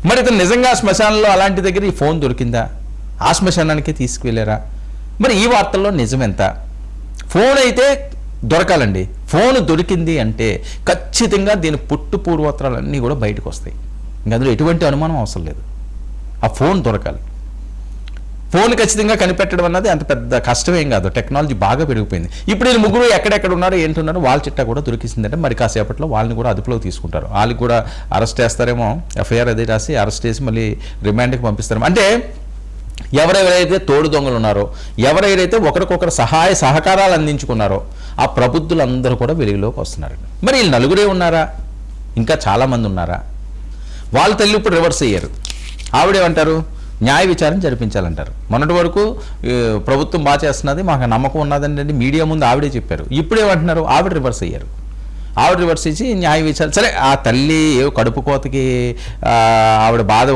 మరి ఇతను నిజంగా శ్మశానంలో అలాంటి దగ్గర ఈ ఫోన్ దొరికిందా? ఆ శ్మశానానికి తీసుకువెళ్ళారా? మరి ఈ వార్తల్లో నిజమెంత? ఫోన్ అయితే దొరకాలండి. ఫోన్ దొరికింది అంటే ఖచ్చితంగా దీని పూర్వోత్తరాలన్నీ కూడా బయటకు వస్తాయి. ఇంకా అందులో ఎటువంటి అనుమానం అవసరం లేదు. ఆ ఫోన్ దొరకాలి. ఫోన్ ఖచ్చితంగా కనిపెట్టడం అన్నది అంత పెద్ద కష్టమేం కాదు. టెక్నాలజీ బాగా పెరిగిపోయింది. ఇప్పుడు వీళ్ళు 3 ఎక్కడెక్కడ ఉన్నారో ఏంటున్నారో వాళ్ళ చిట్టా కూడా దొరికిసిందంటే మరి కాసేపట్లో వాళ్ళని కూడా అదుపులోకి తీసుకుంటారు. వాళ్ళకి కూడా అరెస్ట్ చేస్తారేమో, ఎఫ్ఐఆర్ అది రాసి అరెస్ట్ చేసి మళ్ళీ రిమాండ్కి పంపిస్తారేమో. అంటే ఎవరెవరైతే తోడు దొంగలు ఉన్నారో, ఎవరైతే ఒకరికొకరు సహకారాలు అందించుకున్నారో ఆ ప్రబుద్ధులందరూ కూడా వెలుగులోకి వస్తున్నారండి. మరి వీళ్ళు 4 ఉన్నారా? ఇంకా చాలామంది ఉన్నారా? వాళ్ళ తల్లి ఇప్పుడు రివర్స్ అయ్యారు. ఆవిడేమంటారు? న్యాయ విచారణ జరిపించాలంటారు. మొన్నటి వరకు ప్రభుత్వం బాగా చేస్తున్నది, మాకు నమ్మకం ఉన్నదండి మీడియా ముందు ఆవిడే చెప్పారు. ఇప్పుడేమంటున్నారు? ఆవిడ రివర్స్ అయ్యారు. ఆవిడ రివర్స్ ఇచ్చి న్యాయ విచారణ. సరే, ఆ తల్లి కడుపు కోతకి ఆవిడ బాధ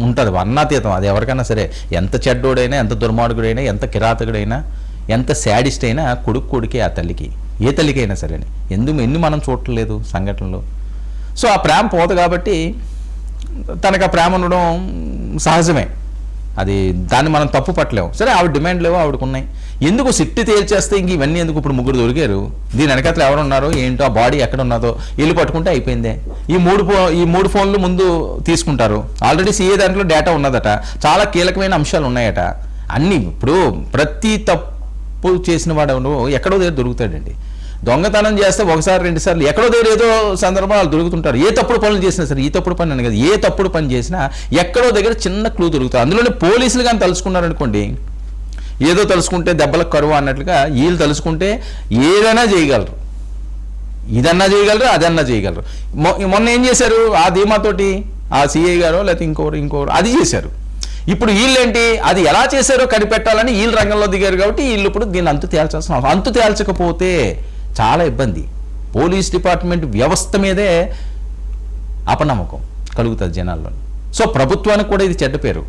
ఉంటుంది, వర్ణాతీతం. అది ఎవరికైనా సరే, ఎంత చెడ్డోడైనా, ఎంత దుర్మార్గుడైనా, ఎంత కిరాతకుడైనా, ఎంత శాడిస్ట్ అయినా కొడుకే ఆ తల్లికి, ఏ తల్లికైనా సరే. ఎన్ని మనం చూడట్లేదు సంఘటనలు. సో ఆ ప్రేమ పోదు కాబట్టి తనకు ఆ ప్రేమ ఉండడం సహజమే. అది దాన్ని మనం తప్పు పట్టలేము. సరే ఆవిడ డిమాండ్ లేవో ఆవిడకు ఉన్నాయి. ఎందుకు సిట్టి తేల్చేస్తే ఇంక ఇవన్నీ ఎందుకు? ఇప్పుడు ముగ్గురు దొరికారు, దీని వెనకతలు ఎవరు ఉన్నారో ఏంటో, ఆ బాడీ ఎక్కడ ఉన్నదో వెళ్ళి పట్టుకుంటే అయిపోయిందే. ఈ మూడు ఫోన్లు ముందు తీసుకుంటారు. ఆల్రెడీ సీఏ దాంట్లో డేటా ఉన్నదట, చాలా కీలకమైన అంశాలు ఉన్నాయట. అన్నీ ఇప్పుడు ప్రతి తప్పు చేసిన వాడు ఎక్కడో దగ్గర దొరుకుతాడండి. దొంగతనం చేస్తే ఒకసారి 2 సార్లు ఎక్కడో దగ్గర ఏదో సందర్భాలు దొరుకుతుంటారు. ఏ తప్పుడు పనులు చేసినా సరే, ఈ తప్పుడు పని అని కదా, ఏ తప్పుడు పని చేసినా ఎక్కడో దగ్గర చిన్న క్లూ దొరుకుతుంది. అందులోనే పోలీసులు కానీ తలుచుకున్నారనుకోండి, ఏదో తలుచుకుంటే దెబ్బలకు కరువు అన్నట్లుగా వీళ్ళు తలుచుకుంటే ఏదైనా చేయగలరు. ఇదన్నా చేయగలరు, అదన్నా చేయగలరు. మొన్న ఏం చేశారు? ఆ ధీమాతోటి ఆ సిఐ గారో లేకపోతే ఇంకోరు అది చేశారు. ఇప్పుడు వీళ్ళేంటి, అది ఎలా చేశారో కనిపెట్టాలని వీళ్ళు రంగంలో దిగారు. కాబట్టి వీళ్ళు ఇప్పుడు దీన్ని అంతు తేల్చాల్సిన అవసరం. అంతు తేల్చకపోతే చాలా ఇబ్బంది. పోలీస్ డిపార్ట్మెంట్ వ్యవస్థ మీదే అపనమ్మకం కలుగుతుంది జనాల్లో. సో ప్రభుత్వానికి కూడా ఇది చెడ్డ పేరు.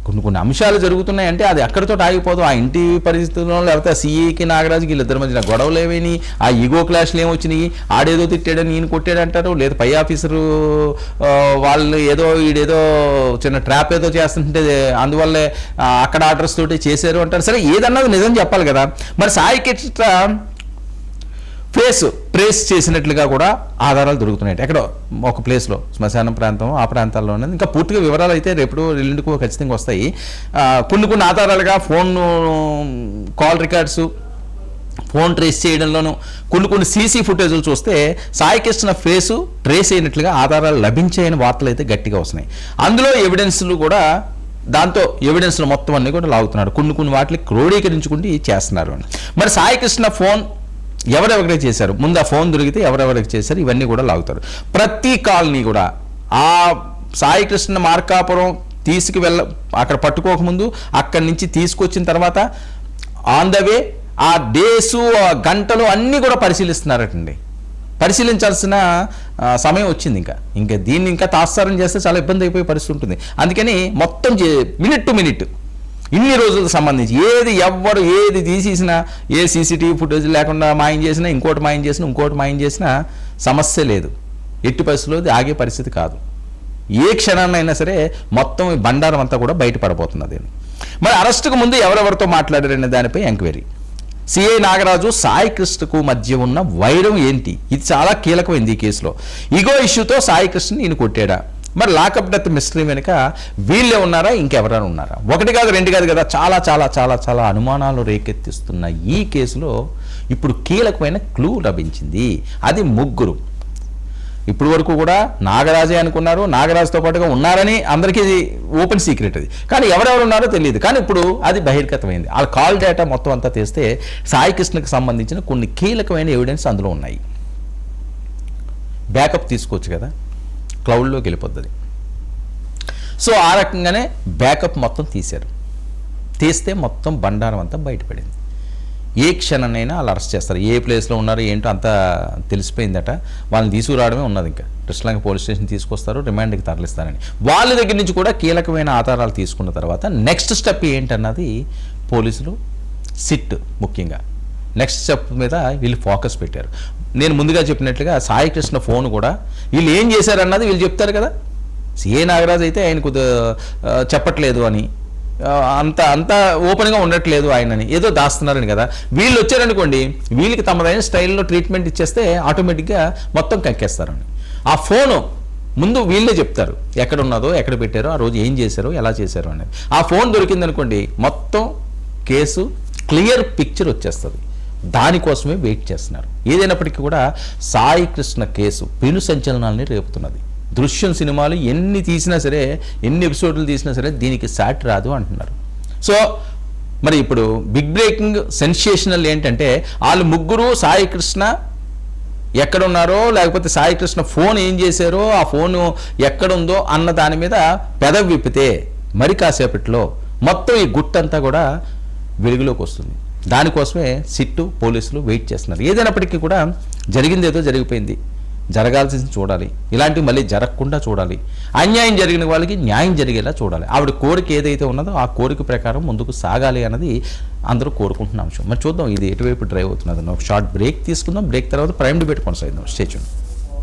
కొన్ని అంశాలు జరుగుతున్నాయంటే అది అక్కడితో ఆగిపోదు. ఆ ఇంటి పరిస్థితుల్లో లేకపోతే ఆ సీఏకి నాగరాజుకి వీళ్ళిద్దరి మధ్యన గొడవలు ఏమైనా, ఆ ఈగో క్లాష్లు ఏమొచ్చినాయి, ఆడేదో తిట్టాడని ఈయన కొట్టాడంటారు, లేదా పై ఆఫీసరు వాళ్ళు ఈడేదో చిన్న ట్రాప్ ఏదో చేస్తుంటే అందువల్లే అక్కడ ఆర్డర్స్ తోటి చేశారు అంటారు. సరే ఏదన్నది నిజం చెప్పాలి కదా. మరి సాయికి ఫేస్ ట్రేస్ చేసినట్లుగా కూడా ఆధారాలు దొరుకుతున్నాయి. ఎక్కడో ఒక ప్లేస్లో శ్మశానం ప్రాంతం, ఆ ప్రాంతాల్లో ఉన్నది. ఇంకా పూర్తిగా వివరాలు అయితే రేపు ఎల్లుండికో ఖచ్చితంగా వస్తాయి. కొన్ని ఆధారాలుగా phone call records, phone trace చేయడంలోనూ కొన్ని సీసీ ఫుటేజ్లు చూస్తే సాయికృష్ణ ఫేసు ట్రేస్ అయినట్లుగా ఆధారాలు లభించాయని వార్తలు అయితే గట్టిగా వస్తున్నాయి. అందులో ఎవిడెన్స్లు కూడా, దాంతో ఎవిడెన్స్లు మొత్తం అన్నీ కూడా లాగుతున్నాడు. కొన్ని వాటిని క్రోడీకరించుకుంటూ చేస్తున్నారు అని. మరి సాయికృష్ణ ఫోన్ ఎవరెవరికి చేశారు, ముందు ఆ ఫోన్ దొరికితే ఎవరెవరికి చేశారు, ఇవన్నీ కూడా లాగుతారు. ప్రతి కాల్ని కూడా ఆ సాయికృష్ణ మార్కాపురం అక్కడ పట్టుకోకముందు అక్కడి నుంచి తీసుకొచ్చిన తర్వాత ఆన్ ద వే ఆ డేసు, ఆ గంటలు అన్నీ కూడా పరిశీలిస్తున్నారటండి. పరిశీలించాల్సిన సమయం వచ్చింది. ఇంకా దీన్ని ఇంకా తాత్సారం చేస్తే చాలా ఇబ్బంది అయిపోయే పరిస్థితి ఉంటుంది. అందుకని మొత్తం మినిట్ టు మినిట్ ఇన్ని రోజులకు సంబంధించి ఏది తీసేసినా, ఏ సీసీటీవీ ఫుటేజ్ లేకుండా మాయం చేసినా, ఇంకోటి మాయం చేసినా సమస్య లేదు. ఎట్టి పరిస్థితుల్లో ఆగే పరిస్థితి కాదు. ఏ క్షణాన్నైనా సరే మొత్తం ఈ బండారం అంతా కూడా బయటపడబోతున్నది. మరి అరెస్టుకు ముందు ఎవరెవరితో మాట్లాడారనే దానిపై ఎంక్వైరీ. సిఐ నాగరాజు సాయికృష్ణకు మధ్య ఉన్న వైరం ఏంటి? ఇది చాలా కీలకమైంది ఈ కేసులో. ఈగో ఇష్యూతో సాయికృష్ణ ఈయన కొట్టాడా? మరి లాకప్ డెత్ మిస్టరీ వెనుక వీళ్ళే ఉన్నారా, ఇంకెవరైనా ఉన్నారా? 1 కాదు 2 కాదు కదా, చాలా చాలా చాలా చాలా అనుమానాలు రేకెత్తిస్తున్న ఈ కేసులో ఇప్పుడు కీలకమైన క్లూ లభించింది. అది ముగ్గురు. ఇప్పుడు వరకు కూడా నాగరాజే అనుకున్నారు, నాగరాజుతో పాటుగా ఉన్నారని అందరికీ ఓపెన్ సీక్రెట్ అది. కానీ ఎవరెవరు ఉన్నారో తెలియదు. కానీ ఇప్పుడు అది బహిర్గతమైంది. వాళ్ళ కాల్ డేటా మొత్తం అంతా తీస్తే సాయికృష్ణకు సంబంధించిన కొన్ని కీలకమైన ఎవిడెన్స్ అందులో ఉన్నాయి. బ్యాకప్ తీసుకోవచ్చు కదా, క్లౌడ్లోకి వెళ్ళిపోతుంది. సో ఆ రకంగానే బ్యాకప్ మొత్తం తీస్తే మొత్తం బండారం అంతా బయటపడింది. ఏ క్షణనైనా వాళ్ళు అరెస్ట్ చేస్తారు. ఏ ప్లేస్లో ఉన్నారో ఏంటో అంతా తెలిసిపోయిందట. వాళ్ళని తీసుకురావడమే ఉన్నది. ఇంకా శ్రీలంక పోలీస్ స్టేషన్ తీసుకొస్తారు, రిమాండ్కి తరలిస్తారని. వాళ్ళ దగ్గర నుంచి కూడా కీలకమైన ఆధారాలు తీసుకున్న తర్వాత నెక్స్ట్ స్టెప్ ఏంటన్నది పోలీసులు సిట్ ముఖ్యంగా నెక్స్ట్ స్టెప్ మీద వీళ్ళు ఫోకస్ పెట్టారు. నేను ముందుగా చెప్పినట్లుగా సాయికృష్ణ ఫోన్ కూడా వీళ్ళు ఏం చేశారన్నది వీళ్ళు చెప్తారు కదా. సిఏ నాగరాజు అయితే ఆయన చెప్పట్లేదు అని, అంత ఓపెన్గా ఉండట్లేదు ఆయనని, ఏదో దాస్తున్నారని కదా. వీళ్ళు వచ్చారనుకోండి, వీళ్ళకి తమదైన స్టైల్లో ట్రీట్మెంట్ ఇచ్చేస్తే ఆటోమేటిక్గా మొత్తం కక్కేస్తారని. ఆ ఫోను ముందు వీళ్ళే చెప్తారు ఎక్కడ ఉన్నదో, ఎక్కడ పెట్టారో, ఆ రోజు ఏం చేశారో, ఎలా చేశారో అనేది. ఆ ఫోన్ దొరికిందనుకోండి, మొత్తం కేసు క్లియర్ పిక్చర్ వచ్చేస్తుంది. దానికోసమే వెయిట్ చేస్తున్నారు. ఏదైనప్పటికీ కూడా సాయికృష్ణ కేసు పెను సంచలనాలని రేపుతున్నది. దృశ్యం సినిమాలు ఎన్ని తీసినా సరే, ఎన్ని ఎపిసోడ్లు తీసినా సరే దీనికి సాటి రాదు అంటున్నారు. సో మరి ఇప్పుడు బిగ్ బ్రేకింగ్ సెన్సేషనల్ ఏంటంటే, వాళ్ళు ముగ్గురు సాయికృష్ణ ఎక్కడున్నారో, లేకపోతే సాయికృష్ణ ఫోన్ ఏం చేశారో, ఆ ఫోను ఎక్కడుందో అన్న దాని మీద పెదవి విప్పితే మరి కాసేపట్లో మొత్తం ఈ గుట్టంతా కూడా వెలుగులోకి వస్తుంది. దానికోసమే సిట్టు పోలీసులు వెయిట్ చేస్తున్నారు. ఏదైనప్పటికీ కూడా జరిగిందేదో జరిగిపోయింది, జరగాల్సింది చూడాలి. ఇలాంటివి మళ్ళీ జరగకుండా చూడాలి. అన్యాయం జరిగిన వాళ్ళకి న్యాయం జరిగేలా చూడాలి. ఆవిడ కోరిక ఏదైతే ఉన్నదో ఆ కోరిక ప్రకారం ముందుకు సాగాలి అన్నది అందరూ కోరుకుంటున్న అంశం. మరి చూద్దాం ఇది ఎటువైపు డ్రైవ్ అవుతున్నది. ఒక షార్ట్ బ్రేక్ తీసుకుందాం. బ్రేక్ తర్వాత ప్రైమ్ డిబేట్ కొనసాగిద్దాం. Stay tuned.